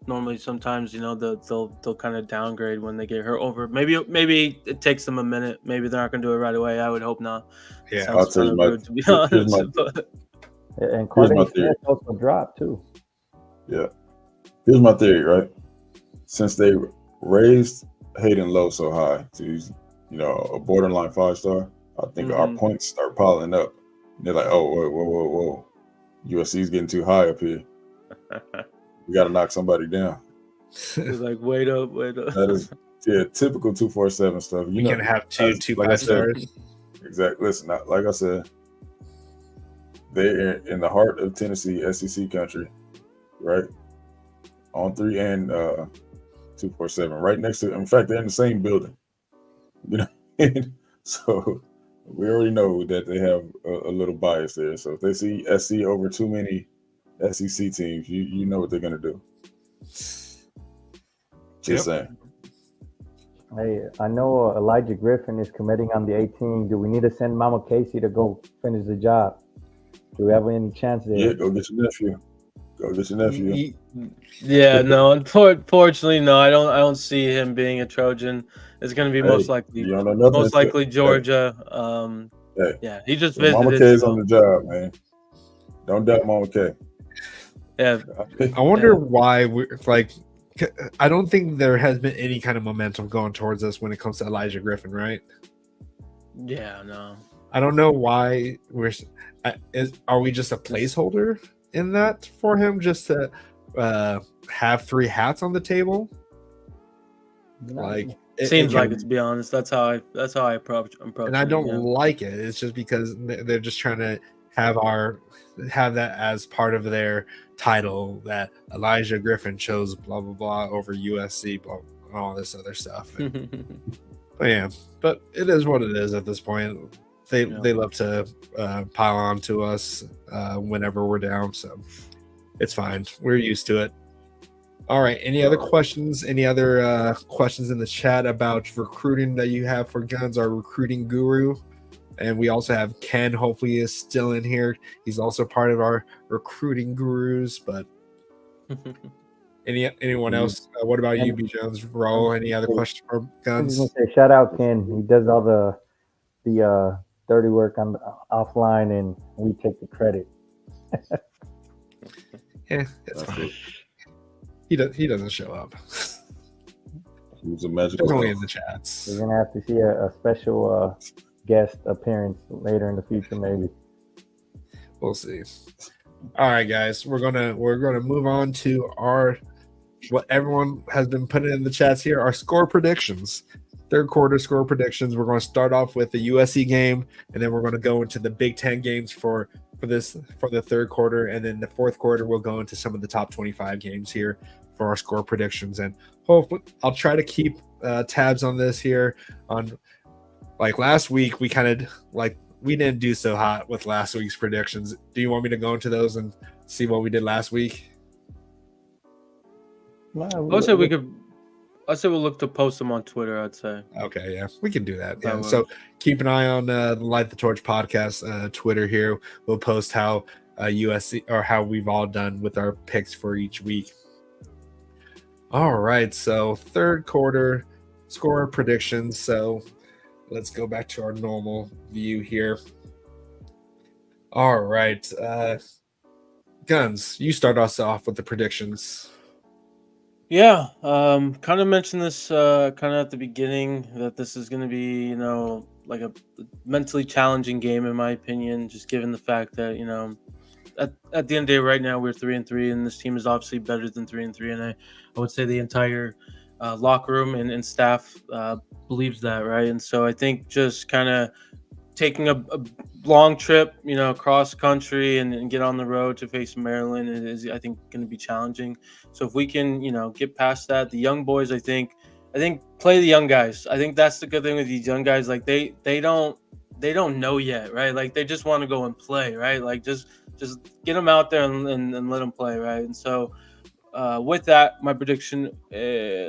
normally sometimes, you know, they'll kind of downgrade when they get hurt over. Maybe it takes them a minute. Maybe they're not going to do it right away. I would hope not. Yeah, Sounds I'll tell you rude, to be honest. And Here's my Carday theory. also dropped too. Yeah. Here's my theory, right? Since they raised Hayden Lowe so high to, a borderline 5-star, I think our points start piling up. They're like, oh, whoa. USC's getting too high up here. We got to knock somebody down. It's like, wait up. That is, typical 247 stuff. You can have two 5-stars. Exactly. Listen, like I said, they're in the heart of Tennessee, SEC country, right? On 3 and 247, right next to. In fact, they're in the same building. So we already know that they have a little bias there. So if they see SC over too many SEC teams, you know what they're gonna do. Just saying. Hey, I know Elijah Griffin is committing on the 18. Do we need to send Mama Casey to go finish the job? Do we have any chance there? Yeah, go get your nephew. Yeah, no. Unfortunately, no. I don't see him being a Trojan. It's going to be most likely Georgia. Yeah, he just visited. Mama K's on the job, man. Don't doubt Mama K. Yeah, I wonder why we're like. I don't think there has been any kind of momentum going towards us when it comes to Elijah Griffin, right? Yeah, no. I don't know why are we just a placeholder in that for him, just to have 3 hats on the table? Like Seems like it, to be honest. That's how I approach. And I don't like it. It's just because they're just trying to have that as part of their title, that Elijah Griffin chose blah blah blah over USC, blah, all this other stuff. But it is what it is at this point. They love to pile on to us whenever we're down, so it's fine. We're used to it. All right. Any other questions? Any other questions in the chat about recruiting that you have for Guns, our recruiting guru? And we also have Ken. Hopefully, he is still in here. He's also part of our recruiting gurus. But anyone else? What about you, B. Jones? Raul, any other questions for I was Guns? gonna say shout out Ken. He does all the dirty work on the offline, and we take the credit. Yeah, that's fine. He doesn't show up. He was a magical. He's only in the chats. We're gonna have to see a special guest appearance later in the future, maybe. We'll see. All right, guys, we're gonna move on to our what everyone has been putting in the chats here. Our score predictions, third quarter score predictions. We're going to start off with the USC game, and then we're going to go into the Big Ten games for the third quarter, and then the fourth quarter we'll go into some of the top 25 games here for our score predictions. And hopefully, I'll try to keep tabs on this here. On like last week, we didn't do so hot with last week's predictions. Do you want me to go into those and see what we did last week? I'd say we'll look to post them on Twitter. I'd say. Okay, yeah, we can do that. Yeah. So keep an eye on the Light the Torch podcast Twitter here. We'll post how USC or how we've all done with our picks for each week. All right, so third quarter score predictions. So let's go back to our normal view here. All right, Guns, you start us off with the predictions. Yeah, kind of mentioned this kind of at the beginning that this is going to be, like a mentally challenging game in my opinion, just given the fact that, at the end of the day right now we're 3-3 and this team is obviously better than 3-3, and I would say the entire locker room and staff believes that, right? And so I think just kind of taking a long trip, across country and get on the road to face Maryland is, I think, going to be challenging. So if we can, get past that, the young boys, I think play the young guys. I think that's the good thing with these young guys. Like they don't know yet, right? Like they just want to go and play, right? Like just get them out there and let them play, right? And so with that, my prediction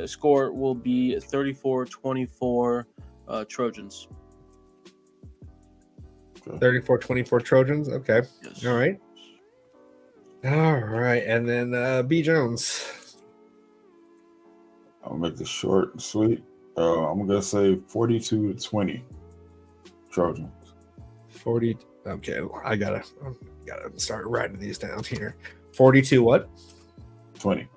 score will be 34-24 Trojans. 34-24 Trojans. Okay. Yes. All right. And then B. Jones. I'll make this short and sweet. I'm gonna say 42-20 Trojans. 40. Okay, I gotta start writing these down here. 42 what? 20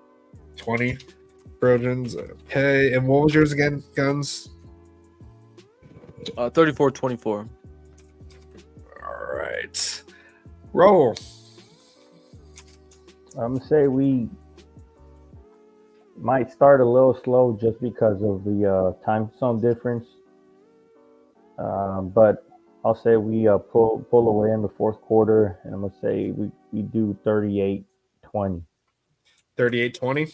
Trojans. Okay, and what was yours again, Guns? 34-24. All right. Roll. I'm gonna say we might start a little slow just because of the time zone difference, but I'll say we pull away in the fourth quarter, and I'm gonna say we do 38-20. 38-20.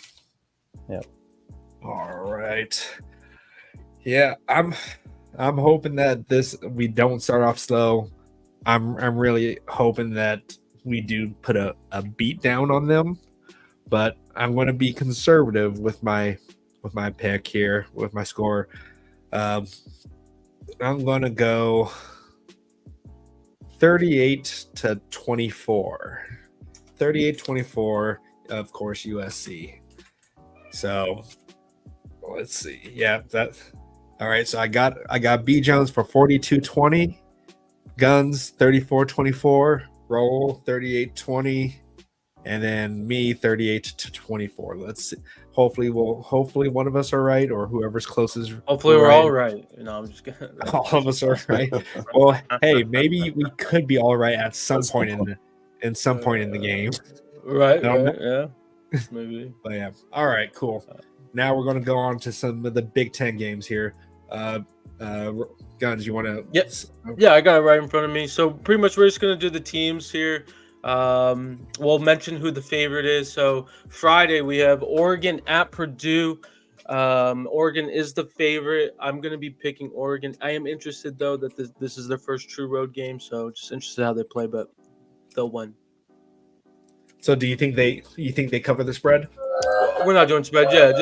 Yep. All right. Yeah, I'm hoping that we don't start off slow. I'm really hoping that we do put a beat down on them, but I'm going to be conservative with my pick here, with my score. I'm going to go 38-24. 38-24, of course, USC. So let's see. Yeah, that. All right. So I got B Jones for 42-20, Guns 34-24, Roll 38-20, and then me 38-24. Let's see. Hopefully one of us are right, or whoever's closest. Hopefully we're all right. I'm just gonna. All of us are right. Well, hey, maybe we could be all right at some point in some point in the game. Right. Yeah. Maybe. But yeah. All right. Cool. Now we're going to go on to some of the Big Ten games here. Guns, you want to? Yes. Yeah, I got it right in front of me. So pretty much we're just going to do the teams here. We'll mention who the favorite is. So Friday we have Oregon at Purdue. Oregon is the favorite. I'm going to be picking Oregon. I am interested though that this is their first true road game, so just interested how they play, but they'll win. So do you think they cover the spread? We're not doing spread. Yeah,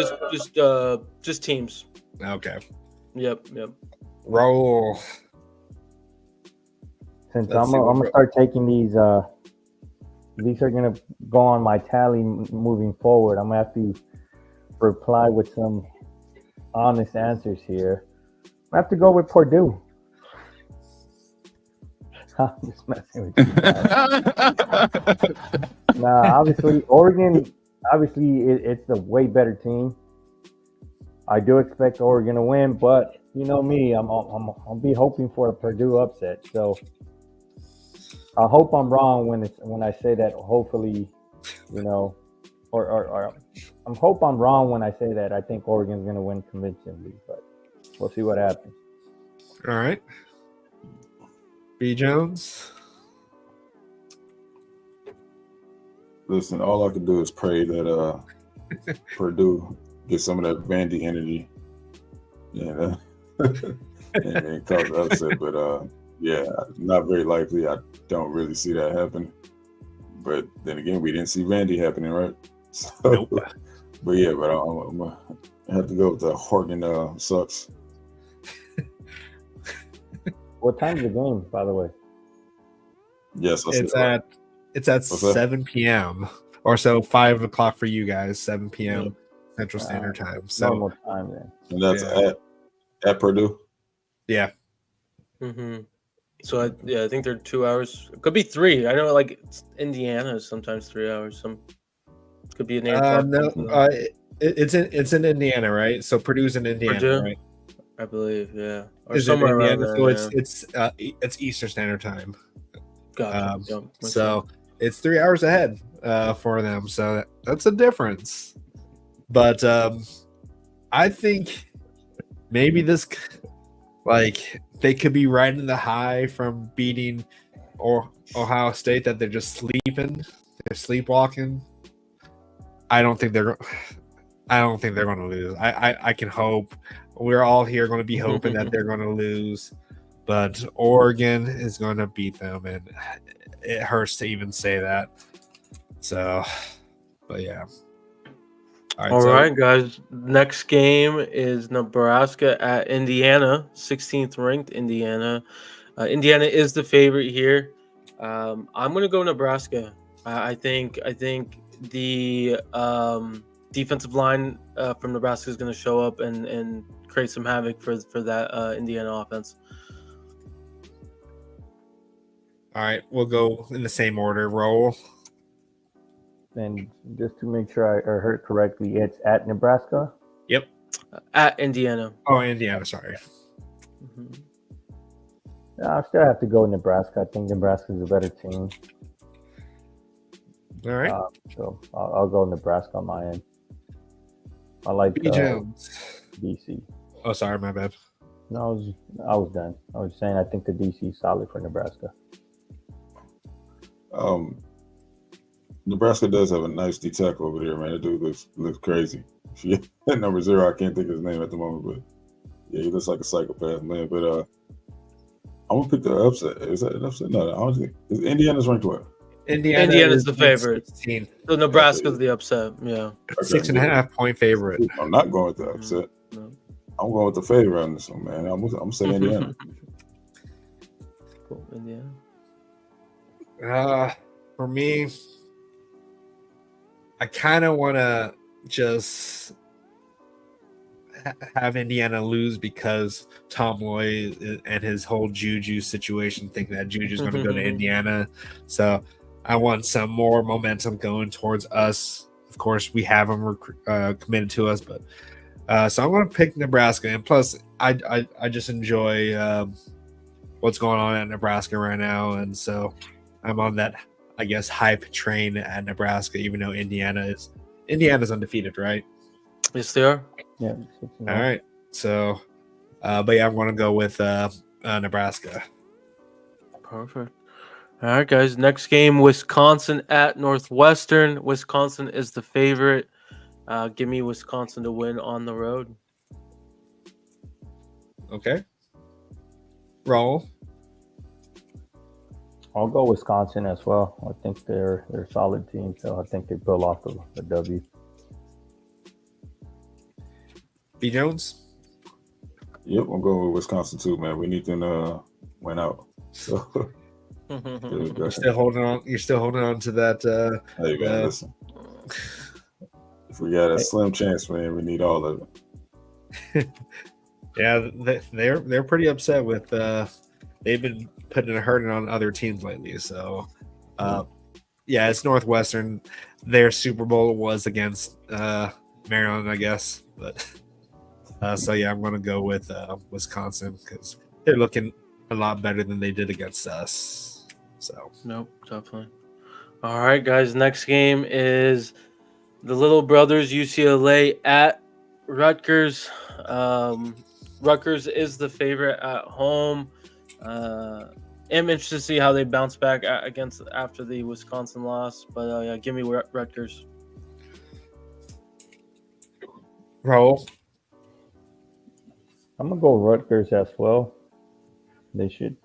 just teams. Okay. Yep. Roll. Since Let's I'm see what gonna start taking these are gonna go on my tally moving forward. I'm gonna have to reply with some honest answers here. I have to go with Purdue. I'm just messing with you guys. Nah, obviously Oregon. Obviously, it's a way better team. I do expect Oregon to win, but you know me, I'll be hoping for a Purdue upset. So I hope I'm wrong when I say that. Hopefully, you know, or I hope I'm wrong when I say that I think Oregon's going to win convincingly, but we'll see what happens. All right. B. Jones. Listen, all I can do is pray that Purdue get some of that Vandy energy, and cause the upset. But yeah, not very likely. I don't really see that happen. But then again, we didn't see Vandy happening, right? So, Nope. But yeah, but I'm gonna have to go with the Oregon sucks. What time's the game, by the way? Yes, I It's said at What's that? 7 p.m. or so 5 o'clock for you guys, 7 p.m. Central Standard Time. So Normal time then. and that's Yeah. at Purdue. yeah, So I think they're 2 hours. It could be 3. I know, like Indiana is sometimes 3 hours. Some could be an 8 o'clock. no, it's in Indiana, right? So Purdue's in Indiana, Purdue? right? I believe, yeah, or Is it somewhere around Indiana? there. So it's Eastern Standard Time. Gotcha. Yep, makes So it's 3 hours ahead for them. So that's a difference. But I think maybe this, like, they could be riding the high from beating Ohio State that they're just sleeping. They're sleepwalking. I don't think they're going to lose. I can hope. We're all here going to be hoping that they're going to lose. But Oregon is going to beat them, and it hurts to even say that. So, but yeah. All right, guys. Next game is Nebraska at Indiana, 16th ranked Indiana. Indiana is the favorite here. I'm going to go Nebraska. I think the defensive line from Nebraska is going to show up and create some havoc for that Indiana offense. All right, we'll go in the same order. Roll. And just to make sure I heard correctly, it's at Nebraska. Yep. At Indiana. Oh, Indiana. Sorry. I still have to go Nebraska. I think Nebraska is a better team. All right. So I'll go Nebraska on my end. I like B. Jones. DC. Oh, sorry, my bad. No, I was done. I was saying I think the DC is solid for Nebraska. Nebraska does have a nice D tackle over there, man. That dude looks crazy. Number 0, I can't think of his name at the moment, but yeah, he looks like a psychopath, man. But I'm gonna pick the upset. Is that an upset? No, honestly, is Indiana's ranked what? Indiana's the favorite. 16. So Nebraska's the upset. Yeah. 6.5 point favorite. I'm not going with the upset. No. I'm going with the favorite on this one, man. I'm gonna say Indiana. Cool. Indiana. For me, I kind of want to just have Indiana lose because Tom Lloyd and his whole Juju situation think that Juju's going to go to Indiana. So I want some more momentum going towards us. Of course, we have them committed to us, but so I'm going to pick Nebraska. And plus, I just enjoy what's going on at Nebraska right now, and so I'm on that, I guess, hype train at Nebraska, even though Indiana's undefeated, right? Yes, they are. Yeah. All right. So, but yeah, I'm going to go with Nebraska. Perfect. All right, guys. Next game, Wisconsin at Northwestern. Wisconsin is the favorite. Give me Wisconsin to win on the road. Okay. Roll. I'll go Wisconsin as well. I think they're a solid team, so I think they pull off the W. B. Jones. Yep, I'm going with Wisconsin too, man. We need them to win out. So You're still holding on. You're still holding on to that. Hey man, listen. If we got a slim chance, man, we need all of it. Yeah, they're pretty upset with. They've been putting a hurting on other teams lately. So, yeah, it's Northwestern. Their Super Bowl was against Maryland, I guess. But so yeah, I'm gonna go with Wisconsin because they're looking a lot better than they did against us. So Nope, definitely. All right, guys. Next game is the Little Brothers UCLA at Rutgers. Rutgers is the favorite at home. I'm interested to see how they bounce back after the Wisconsin loss. But yeah, give me Rutgers. roll. I'm gonna go Rutgers as well. They should.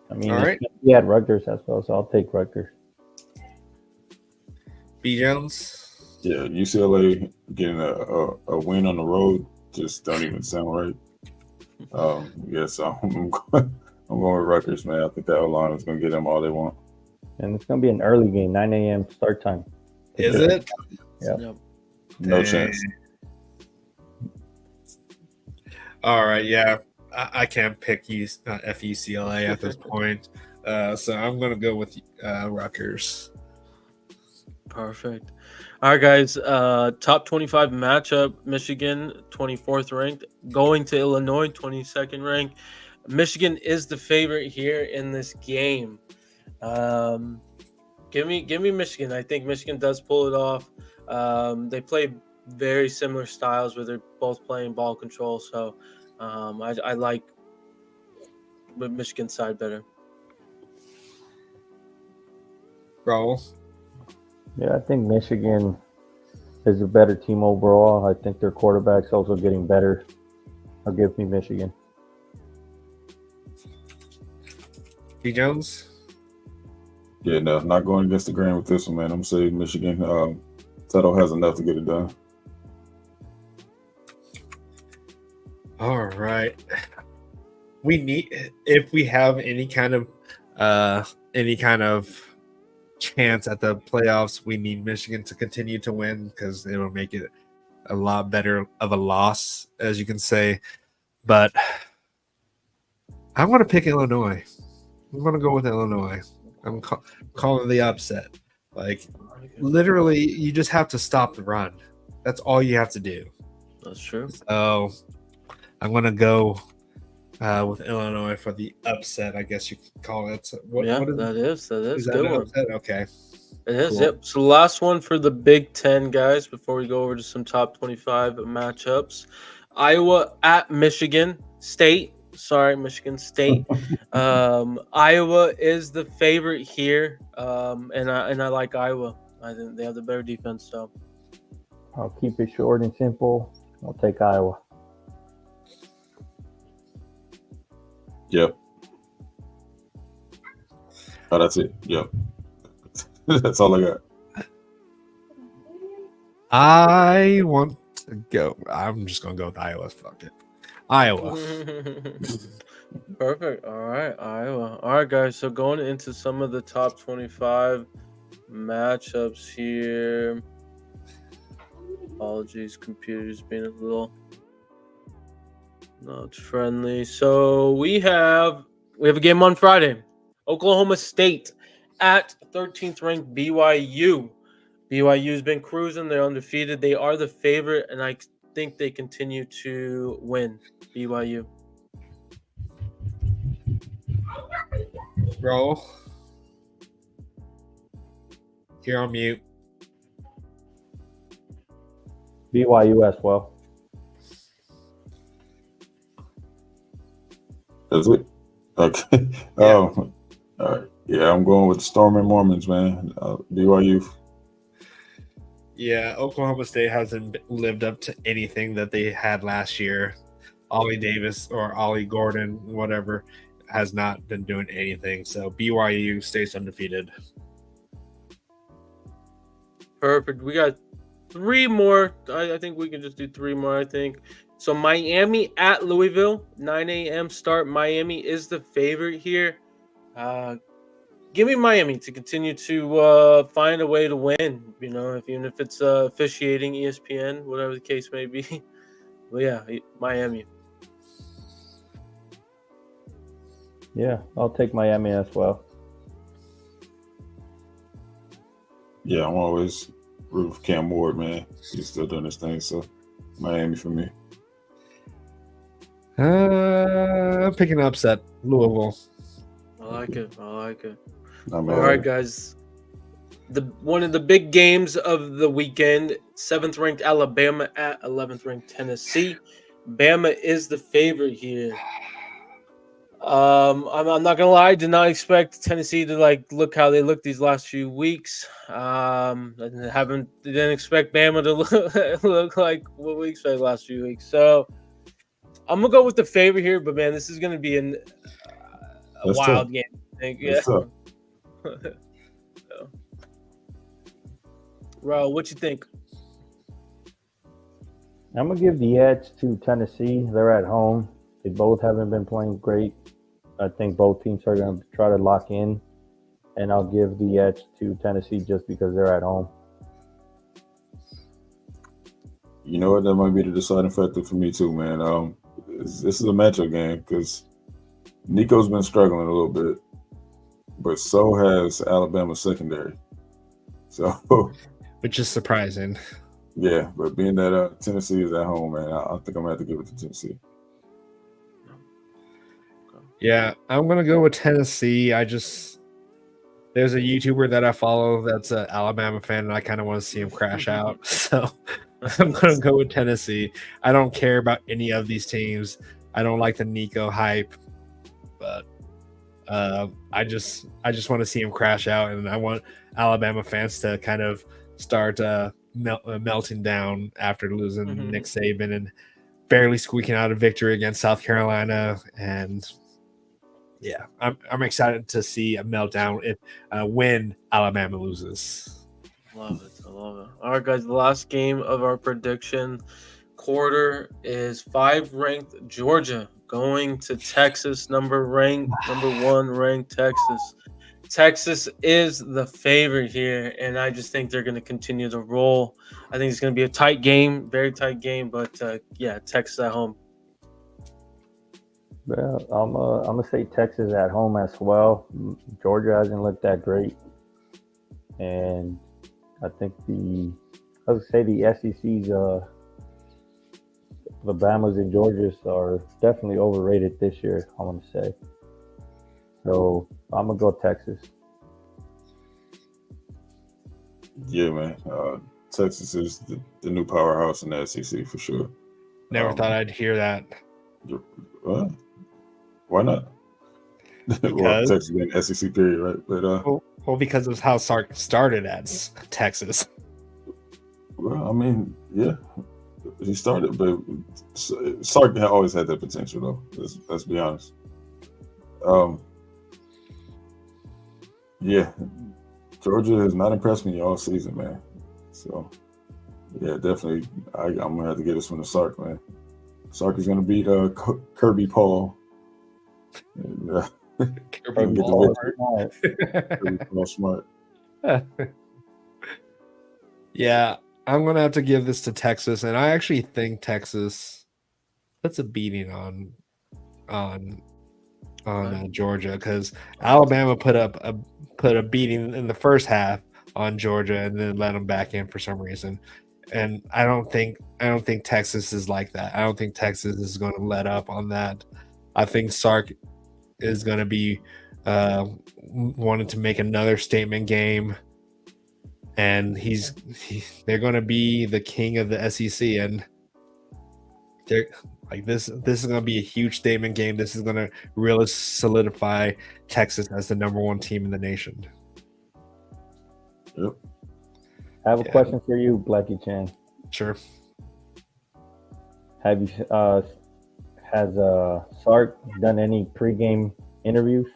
I mean, All right. we had Rutgers as well, so I'll take Rutgers. B Jones. Yeah, UCLA getting a win on the road just don't even sound right. So I'm going with Rutgers, man. I think that line is going to get them all they want. And it's gonna be an early game, 9 a.m. start time. Is it? Yeah. Yep. No chance. All right. Yeah, I can't pick FUCLA at this point. So I'm gonna go with Rutgers. Perfect. All right, guys. Top 25 matchup: Michigan, 24th ranked, going to Illinois, 22nd ranked. Michigan is the favorite here in this game. Give me Michigan. I think Michigan does pull it off. They play very similar styles where they're both playing ball control. So I like the Michigan side better. Roll. Yeah, I think Michigan is a better team overall. I think their quarterback's also getting better. I'll give me Michigan. B Jones. Yeah, no, not going against the grain with this one, man. I'm saying Michigan. Tuttle has enough to get it done. All right. We need, if we have any kind of chance at the playoffs, we need Michigan to continue to win because it'll make it a lot better of a loss, as you can say. But I'm going to pick Illinois. I'm going to go with Illinois. I'm calling the upset. Like, literally, you just have to stop the run. That's all you have to do. That's true. So I'm going to go with Illinois for the upset, I guess you could call it. That is that good an one. upset? Okay. It is. Cool. Yep. So last one for the Big Ten, guys, before we go over to some top 25 matchups. Iowa at Michigan State. Sorry, Michigan State. Iowa is the favorite here, and I like Iowa. I think they have the better defense. So I'll keep it short and simple. I'll take Iowa. Yep. Oh, that's it. Yep. That's all I got. I want to go. I'm just going to go with Iowa. Fuck it. Iowa. Perfect. All right, Iowa. All right, guys. So going into some of the top 25 matchups here. Apologies, computer's being a little not friendly. So we have a game on Friday. Oklahoma State at 13th ranked BYU. BYU's been cruising. They're undefeated. They are the favorite, and I think they continue to win. BYU. Roll. You're on mute. BYU as well. That's it. Okay. Yeah. All right. Yeah, I'm going with the Storming Mormons, man. BYU. Yeah, Oklahoma State hasn't lived up to anything that they had last year. Ollie Davis or Ollie Gordon, whatever, has not been doing anything. So BYU stays undefeated. Perfect. We got three more. I think we can just do three more, I think. So Miami at Louisville, 9 a.m. start. Miami is the favorite here. Give me Miami to continue to find a way to win. Even if it's officiating, ESPN, whatever the case may be. But yeah, Miami. Yeah, I'll take Miami as well. Yeah, I'm always rooting for Cam Ward, man. He's still doing his thing, so Miami for me. I'm picking upset. Louisville. I like it. All right, guys. One of the big games of the weekend, 7th ranked Alabama at 11th ranked Tennessee. Bama is the favorite here. I'm not gonna lie, I did not expect Tennessee to look how they looked these last few weeks. Didn't expect Bama to look like what we expected last few weeks. So I'm gonna go with the favorite here, but man, this is gonna be a wild game. I think. Yeah. Ro, what you think? I'm gonna give the edge to Tennessee. They're at home. They both haven't been playing great. I think both teams are gonna try to lock in, and I'll give the edge to Tennessee just because they're at home. You know what? That might be the deciding factor for me too, man. This is a matchup game because Nico's been struggling a little bit, but so has Alabama secondary. So, which is surprising. Yeah, but being that Tennessee is at home, man, I think I'm gonna have to give it to Tennessee. Yeah, I'm gonna go with Tennessee. There's a YouTuber that I follow that's an Alabama fan, and I kind of want to see him crash out. So I'm gonna go with Tennessee. I don't care about any of these teams. I don't like the Nico hype, but I just want to see him crash out, and I want Alabama fans to kind of start melting down after losing Nick Saban and barely squeaking out a victory against South Carolina. And yeah, I'm excited to see a meltdown when Alabama loses. Love it. I love it. All right, guys, the last game of our prediction quarter is 5 ranked Georgia going to Texas, number 1 ranked Texas. Texas is the favorite here, and I just think they're going to continue to roll. I think it's going to be a tight game, very tight game, but yeah, Texas at home. Well, I'm gonna say Texas at home as well. Georgia hasn't looked that great, and I think the SEC's the Bamas and Georgias are definitely overrated this year. I want to say. So I'm gonna go Texas. Yeah, man. Texas is the new powerhouse in the SEC for sure. Never thought I'd hear that. What? Why not? Well, Texas being SEC period, right? But well, because of how Sark started at Texas. Well, I mean, yeah, he started, but Sark always had that potential, though. Let's be honest. Yeah, Georgia has not impressed me all season, man. So, yeah, definitely, I'm gonna have to get this one to Sark, man. Sark is gonna beat Kirby Paul. And, Kirby Paul smart. Yeah, I'm gonna have to give this to Texas, and I actually think Texas puts a beating on Georgia, because Alabama put a beating in the first half on Georgia and then let them back in for some reason. And I don't think Texas is like that. I don't think Texas is going to let up on that. I think Sark is going to be wanting to make another statement game, and they're going to be the king of the SEC, and they're like this is going to be a huge statement game. This is going to really solidify Texas as the number 1 team in the nation. Yep. I have a question for you, Blackie Chan. Sure. Have you has Sark done any pregame interviews?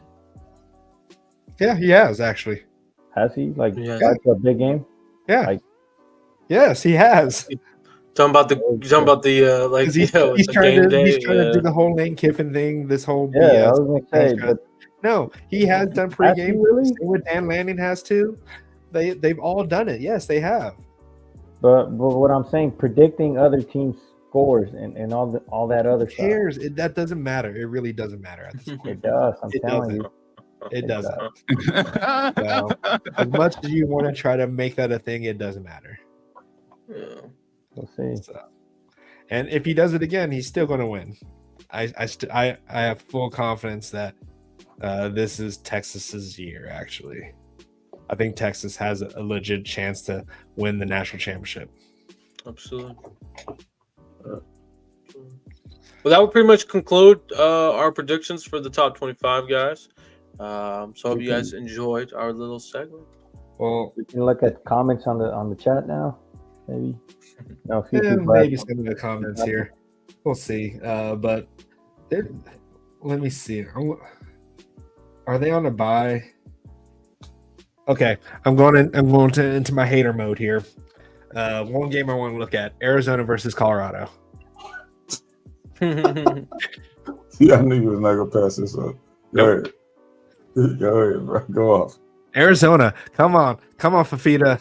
Yeah, he has actually. Has he? Yeah. That's a big game? Yeah. Yes, he has. Talking about the He's trying to do the whole Lane Kiffin thing. This whole I BS. was gonna say, but No, he has done Has he pregame. really? Same with Dan Lanning has too. They've all done it. Yes, they have. But what I'm saying, predicting other teams' scores and all that other Who stuff. cares? That doesn't matter. It really doesn't matter at this point. It does. I'm It telling doesn't. you. It doesn't. Well, So, as much as you want to try to make that a thing, it doesn't matter. Yeah. We'll see. So, and if he does it again, he's still going to win. I have full confidence that this is Texas's year. Actually, I think Texas has a legit chance to win the national championship. Absolutely. Well, that would pretty much conclude our predictions for the top 25 guys. So I hope you guys enjoyed our little segment. Well, We can look at comments on the chat now, maybe. No, a few people maybe asked- some of the comments here. We'll see. But let me see. Are they on a bye? Okay, I'm going into my hater mode here. One game I want to look at: Arizona versus Colorado. yeah, I knew you was not gonna pass this up. Go ahead, bro. Go off. Arizona, come on, Fafita.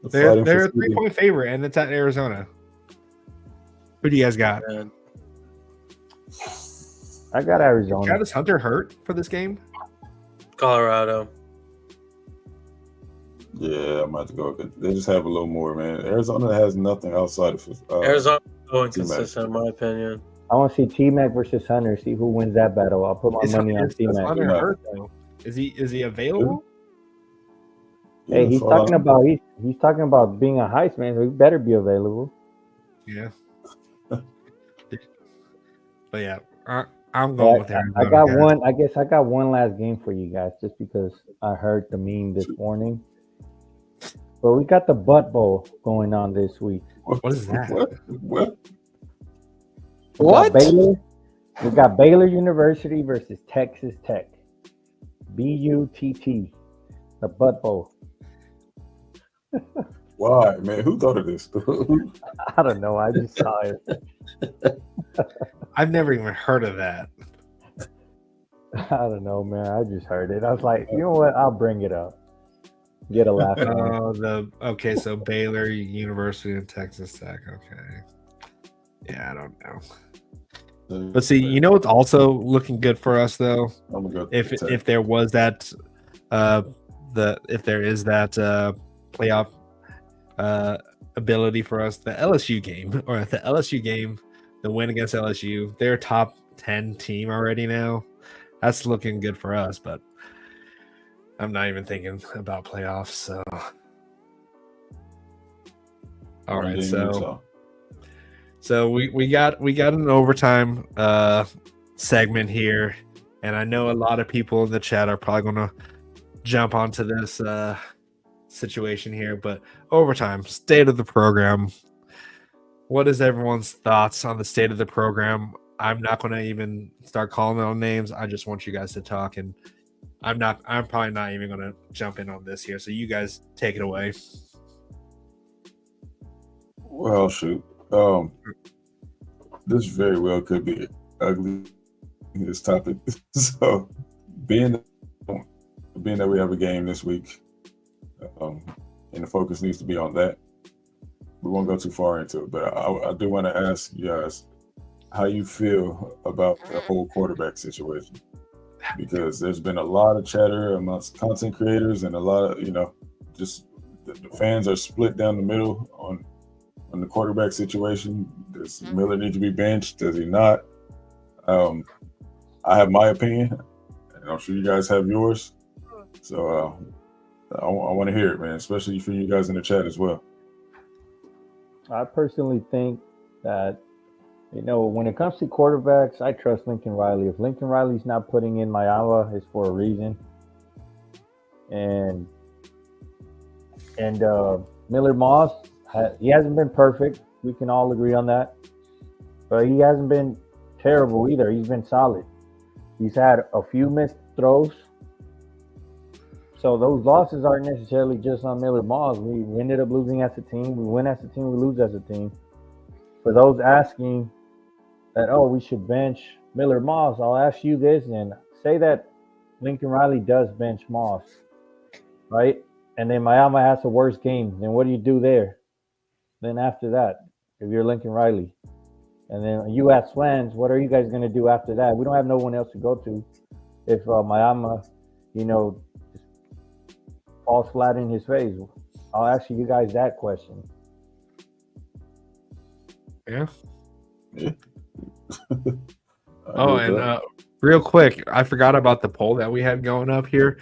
They're a 3-point favorite, and it's at Arizona. Who do you guys got? And I got Arizona. Travis Hunter hurt for this game? Colorado. Yeah, I'm about to go. They just have a little more, man. Arizona has nothing outside of Arizona so inconsistent, in my opinion. I want to see T-Mac versus Hunter. See who wins that battle. I'll put my money on Is T-Mac. Hunter hurt though? Is he available? Hey, he's talking about being a Heisman, so he better be available. Yeah. But yeah, I'm going with Arizona. I got guys. one. I guess I got one last game for you guys, just because I heard the meme this morning. But we got the Butt Bowl going on this week. What is that? What? We got Baylor University versus Texas Tech. BUTT. The Butt Bowl. Why, man? Who thought of this? I don't know. I just saw it. I've never even heard of that. I don't know, man. I just heard it. I was like, you know what? I'll bring it up. Get a laugh. Okay, so Baylor University and Texas Tech. Okay. Yeah, I don't know. But see, you know what's also looking good for us though? If there was that if there is that playoff ability for us, the LSU game, the win against LSU, they're top 10 team already now. That's looking good for us, but I'm not even thinking about playoffs. So, all right, so we got an overtime segment here, and I know a lot of people in the chat are probably going to jump onto this situation here, but overtime, state of the program. What is everyone's thoughts on the state of the program? I'm not going to even start calling out names. I just want you guys to talk, and I'm probably not even going to jump in on this here. So you guys take it away. Well, shoot. This very well could be ugly, this topic. So being that we have a game this week, and the focus needs to be on that, we won't go too far into it, but I do want to ask you guys how you feel about the whole quarterback situation, because there's been a lot of chatter amongst content creators and a lot of, just the fans are split down the middle on the quarterback situation. Does Miller need to be benched? Does he not? I have my opinion, and I'm sure you guys have yours. So I want to hear it, man, especially for you guys in the chat as well. I personally think that, when it comes to quarterbacks, I trust Lincoln Riley. If Lincoln Riley's not putting in Iowa, it's for a reason. And Miller Moss, he hasn't been perfect. We can all agree on that. But he hasn't been terrible either. He's been solid. He's had a few missed throws. So those losses aren't necessarily just on Miller Moss. We ended up losing as a team. We win as a team. We lose as a team. For those asking that, we should bench Miller Moss, I'll ask you this, and say that Lincoln Riley does bench Moss, right? And then Miami has a worse game. Then what do you do there? Then after that, if you're Lincoln Riley, and then you at Swans, what are you guys going to do after that? We don't have no one else to go to. If Miami, just falls flat in his face, I'll ask you guys that question. Yeah. I agree with And that. real quick, I forgot about the poll that we had going up here.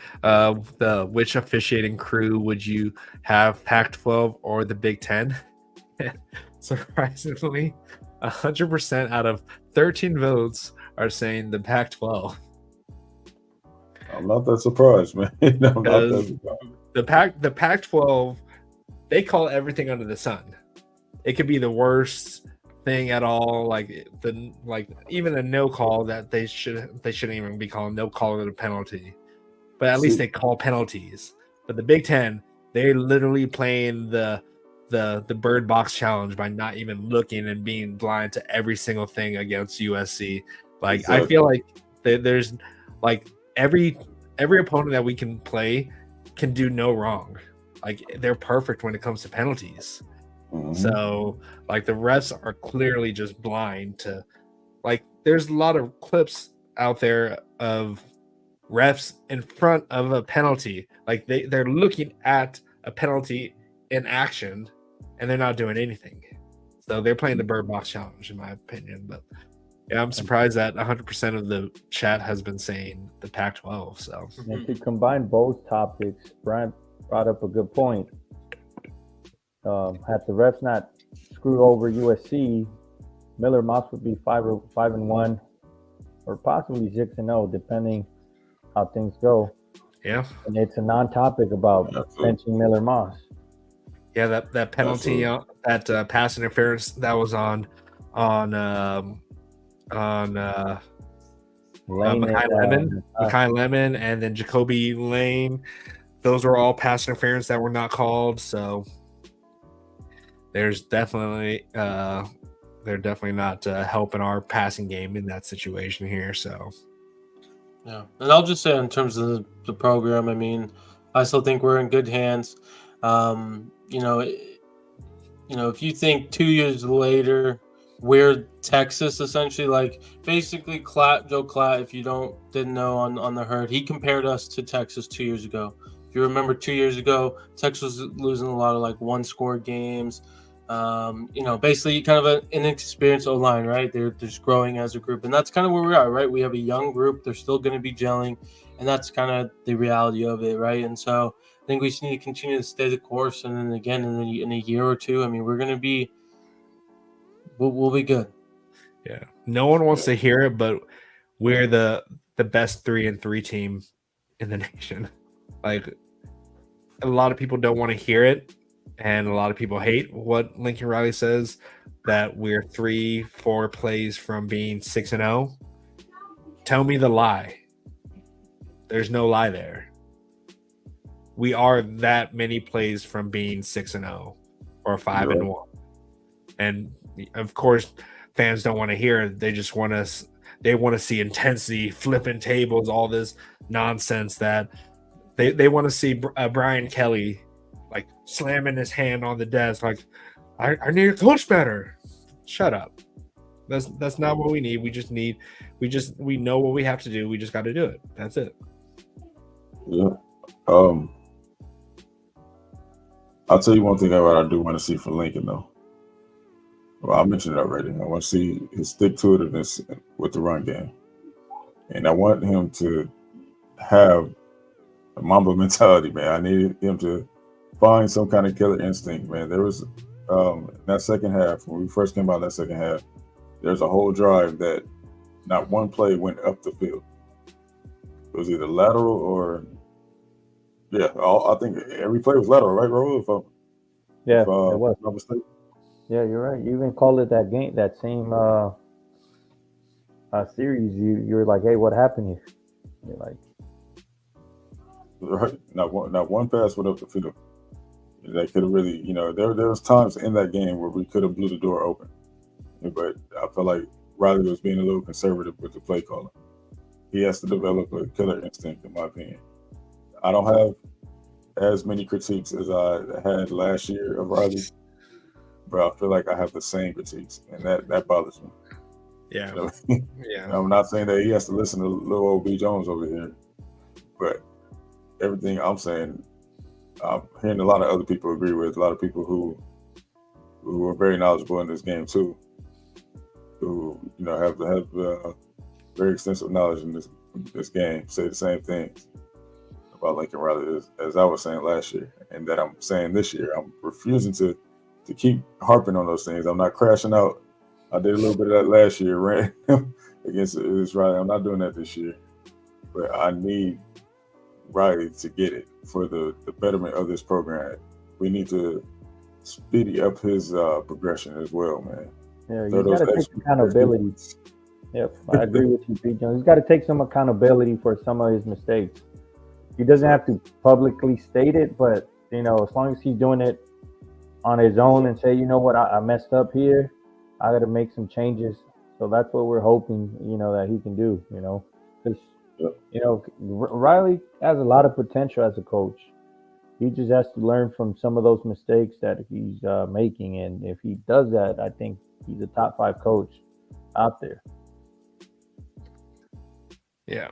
Which officiating crew would you have, Pac-12 or the Big Ten? Surprisingly, 100% out of 13 votes are saying the Pac-12. I'm not that surprised, man. I'm not that Because surprised. the Pac-12, they call everything under the sun. It could be the worst thing at all, like even a no call that they shouldn't even be calling no call it a penalty, but at least they call penalties. But the Big Ten, they're literally playing the bird box challenge by not even looking and being blind to every single thing against USC. Like Exactly. I feel like there's like every opponent that we can play can do no wrong. Like they're perfect when it comes to penalties. Mhm. So like the refs are clearly just blind to, like, there's a lot of clips out there of refs in front of a penalty. Like they're looking at a penalty in action and they're not doing anything. So they're playing the bird box challenge, in my opinion. But yeah, I'm surprised that 100% of the chat has been saying the Pac-12. So And to combine both topics, Brian brought up a good point. Had the refs not screw over USC, Miller Moss would be 5-1, or possibly 6-0, depending how things go. yeah, And it's a non-topic about benching Miller Moss. yeah, that penalty, that pass interference that was on Lane Makai Lemon, and then Jacoby Lane. Those were all pass interference that were not called. So there's definitely they're definitely not helping our passing game in that situation here. So Yeah, and I'll just say in terms of the program, I mean, I still think we're in good hands. If you think 2 years later, we're Texas essentially, like basically Joe Klatt, if you didn't know on the herd, he compared us to Texas 2 years ago. If you remember 2 years ago, Texas was losing a lot of like one-score games. Basically kind of an inexperienced O-line, right? They're just growing as a group, and that's kind of where we are, right? We have a young group. They're still going to be gelling, and that's kind of the reality of it, right? And so I think we just need to continue to stay the course, and then again in a year or two, I mean, we're going to be we'll be good. yeah, no one wants to hear it, but we're the best 3-3 team in the nation. Like a lot of people don't want to hear it. And a lot of people hate what Lincoln Riley says, that we're 3-4 plays from being 6-0. Tell me the lie. There's no lie there. We are that many plays from being 6-0 or 5-1. And of course, fans don't want to hear it. They just want us. They want to see intensity, flipping tables, all this nonsense that they want to see Brian Kelly like slamming his hand on the desk, like I need to coach better. Shut up. That's not what we need. We know what we have to do. We just got to do it. That's it. Yeah. I'll tell you one thing about I do want to see for Lincoln though. Well, I mentioned it already. I want to see his stick-to-itiveness with the run game, and I want him to have a Mamba mentality, man. I need him to find some kind of killer instinct, man. There was that second half, when we first came out that second half, there's a whole drive that not one play went up the field. It was either lateral or I think every play was lateral, right, Raul? It was. Not mistaken. Yeah, you're right. You even called it that game, that same series. You're like, hey, what happened here? You're like, right. Not one pass went up the field. That could have really, there was times in that game where we could have blew the door open. But I felt like Riley was being a little conservative with the play calling. He has to develop a killer instinct, in my opinion. I don't have as many critiques as I had last year of Riley, but I feel like I have the same critiques, and that bothers me. Yeah. You know? Yeah. I'm not saying that he has to listen to little old B. Jones over here, but everything I'm saying, I'm hearing a lot of other people agree with, a lot of people who are very knowledgeable in this game too, who have very extensive knowledge in this game, say the same things about Lincoln Riley as I was saying last year, and that I'm saying this year. I'm refusing to keep harping on those things. I'm not crashing out. I did a little bit of that last year, ran against Riley. I'm not doing that this year, but I need Riley to get it for the betterment of this program. We need to speedy up his progression as well, man. Yeah, you got to take accountability. Yep, I agree with you, Pete Jones. He's got to take some accountability for some of his mistakes. He doesn't have to publicly state it, but as long as he's doing it on his own and say, you know what, I messed up here, I got to make some changes. So that's what we're hoping, that he can do. Because Riley has a lot of potential as a coach. He just has to learn from some of those mistakes that he's making, and if he does that, I think he's a top 5 coach out there. Yeah,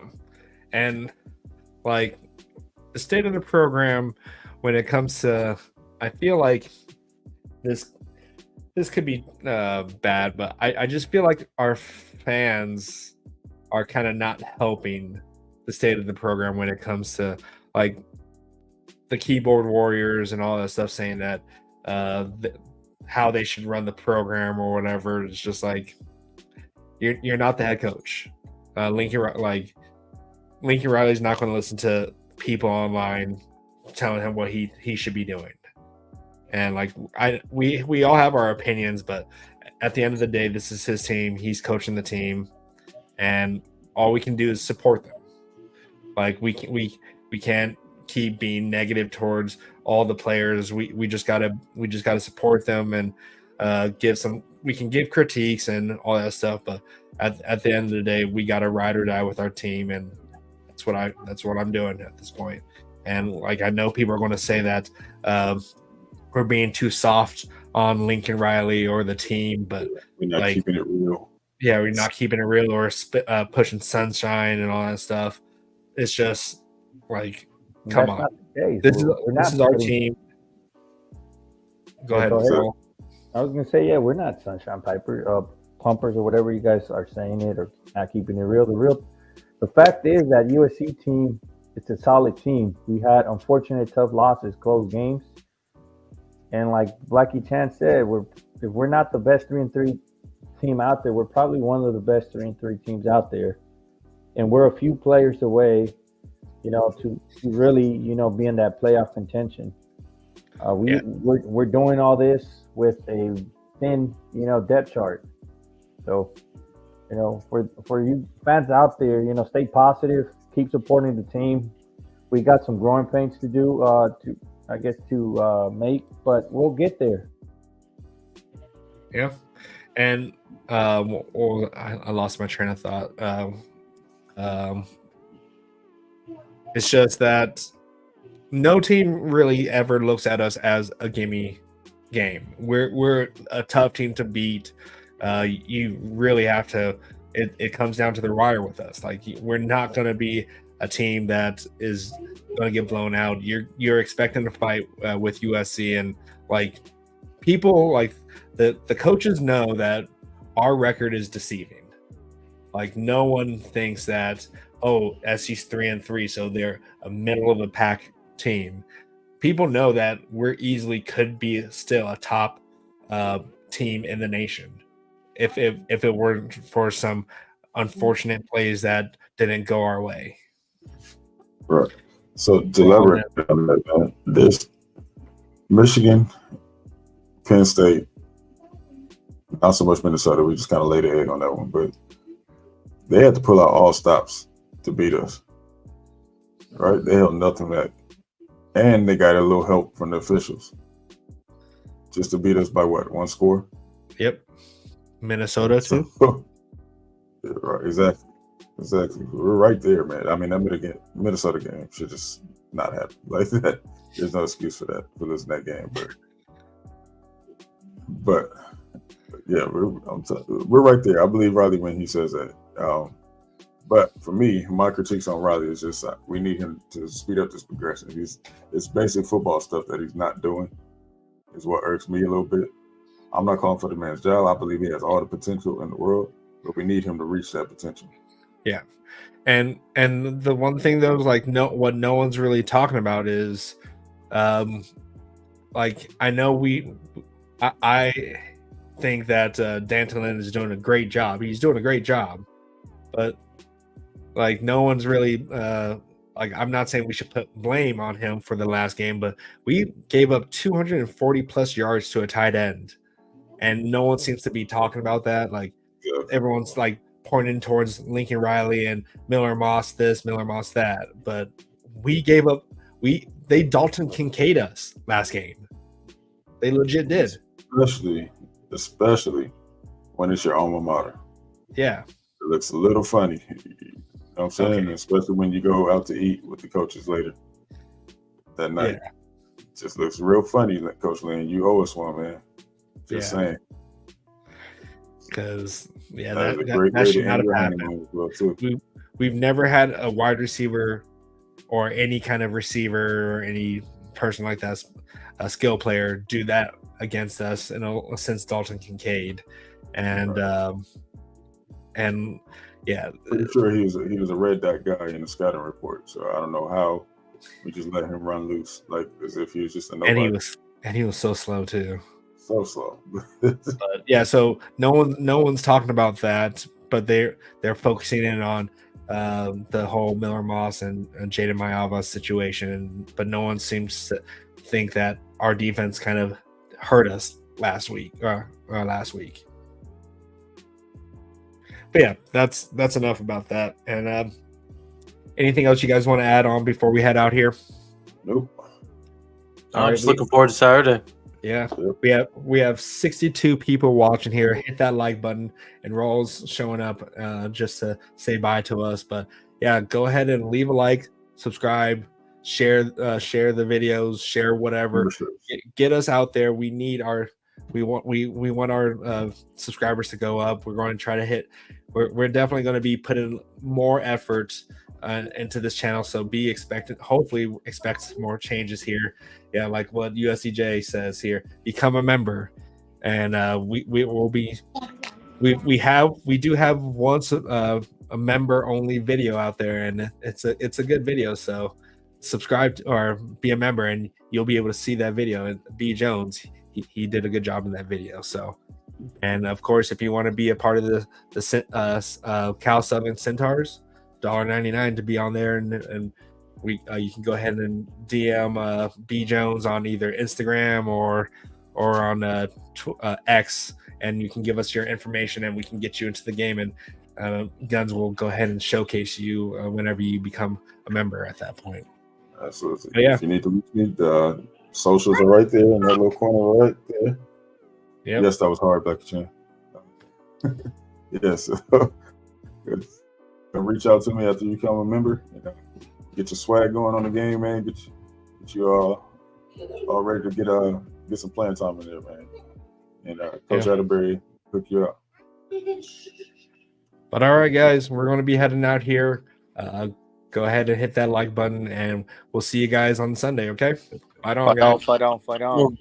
and like the state of the program when it comes to, I feel like this could be bad, but I just feel like our fans are kind of not helping the state of the program when it comes to like the keyboard warriors and all that stuff, saying that how they should run the program or whatever. It's just like you're not the head coach. Lincoln Riley's not going to listen to people online telling him what he should be doing. And like we all have our opinions, but at the end of the day, this is his team. He's coaching the team, and all we can do is support them. Like we can't keep being negative towards all the players. We just gotta support them and we can give critiques and all that stuff, but at the end of the day, we got to ride or die with our team, and that's what I'm doing at this point. And like I know people are going to say that we're being too soft on Lincoln Riley or the team, but we're not keeping it real. Yeah, we're not keeping it real or pushing sunshine and all that stuff. It's just like, come on, this is our team. Go ahead. I was gonna say, we're not sunshine pumpers or whatever you guys are saying it, or not keeping it real. The fact is that USC team, it's a solid team. We had unfortunate tough losses, close games, and like Blackie Chan said, if we're not the best 3-3 team out there, we're probably one of the best 3-3 teams out there, and we're a few players away, to really, be in that playoff contention. We're doing all this with a thin, depth chart. So, for you fans out there, stay positive, keep supporting the team. We got some growing pains to do, to make, but we'll get there. Yeah, and I lost my train of thought. It's just that no team really ever looks at us as a gimme game. We're a tough team to beat. You really have to. It comes down to the wire with us. Like, we're not going to be a team that is going to get blown out. You're expecting to fight with USC, and like people, like the coaches know that our record is deceiving. Like, no one thinks that, SC's 3-3, so they're a middle of the pack team. People know that we're easily could be still a top team in the nation if it weren't for some unfortunate plays that didn't go our way. Right. So to elaborate on that, man, this Michigan, Penn State, not so much Minnesota. We just kind of laid the egg on that one, but they had to pull out all stops to beat us. Right? They held nothing back. And they got a little help from the officials just to beat us by what, one score? Yep. Minnesota too. Yeah, right, exactly. We're right there, man. I mean, that Minnesota game should just not happen like that. There's no excuse for losing that game. But yeah, we're right there. I believe Riley when he says that. But for me, my critiques on Riley is just we need him to speed up this progression. It's basic football stuff that he's not doing is what irks me a little bit. I'm not calling for the man's job. I believe he has all the potential in the world, but we need him to reach that potential. Yeah. And the one thing though is like what no one's really talking about is like I know I think that D'Anton Lynn is doing a great job. He's doing a great job, but like no one's really like I'm not saying we should put blame on him for the last game, but we gave up 240 plus yards to a tight end, and no one seems to be talking about that. Like everyone's like pointing towards Lincoln Riley and Miller Moss this, Miller Moss that, but we gave up. They D'Anton Kincaid us last game. They legit did. Especially when it's your alma mater. Yeah. It looks a little funny. You know what I'm saying? Okay. Especially when you go out to eat with the coaches later that night. Yeah. It just looks real funny, Coach Lynn. You owe us one, man. Just saying. Because that should not have happened. Well, we've never had a wide receiver or any kind of receiver or any person like that, a skill player, do that against us since D'Anton Kincaid. And yeah, pretty sure he was a red dot guy in the scouting report. So I don't know how we just let him run loose, like as if he was just a nobody. And he was so slow too. So slow. But yeah, so no one's talking about that, but they're focusing in on the whole Miller Moss and Jaden Mayava situation, but no one seems to think that our defense kind of hurt us last week. But yeah, that's enough about that. And anything else you guys want to add on before we head out here? Nope. I'm just looking forward to Saturday. Yeah, we have 62 people watching here. Hit that like button, and Rawls showing up just to say bye to us. But yeah, go ahead and leave a like, subscribe, share the videos, share whatever. Get us out there. We need we want our subscribers to go up. We're going to try to hit. We're definitely going to be putting more effort into this channel. So hopefully expect more changes here. Yeah, like what USCJ says here, become a member, and we do have once a member only video out there, and it's a good video. So subscribe or be a member, and you'll be able to see that video. And B Jones, he did a good job in that video. So, and of course, if you want to be a part of the Cal Southern Centaurs, $1.99 to be on there, and you can go ahead and DM B Jones on either Instagram or on X, and you can give us your information, and we can get you into the game. And Guns will go ahead and showcase you whenever you become a member at that point. Absolutely. But yeah. If you need to reach me, the socials are right there in that little corner right there. Yep. Yes, that was hard, Black Chin. Yes. Reach out to me after you become a member. Get your swag going on the game, man. Get you all ready to get some playing time in there, man. And Coach Atterbury hook you up. But all right, guys, we're going to be heading out here. Go ahead and hit that like button, and we'll see you guys on Sunday. Okay? Fight on, guys. Fight on. Fight on.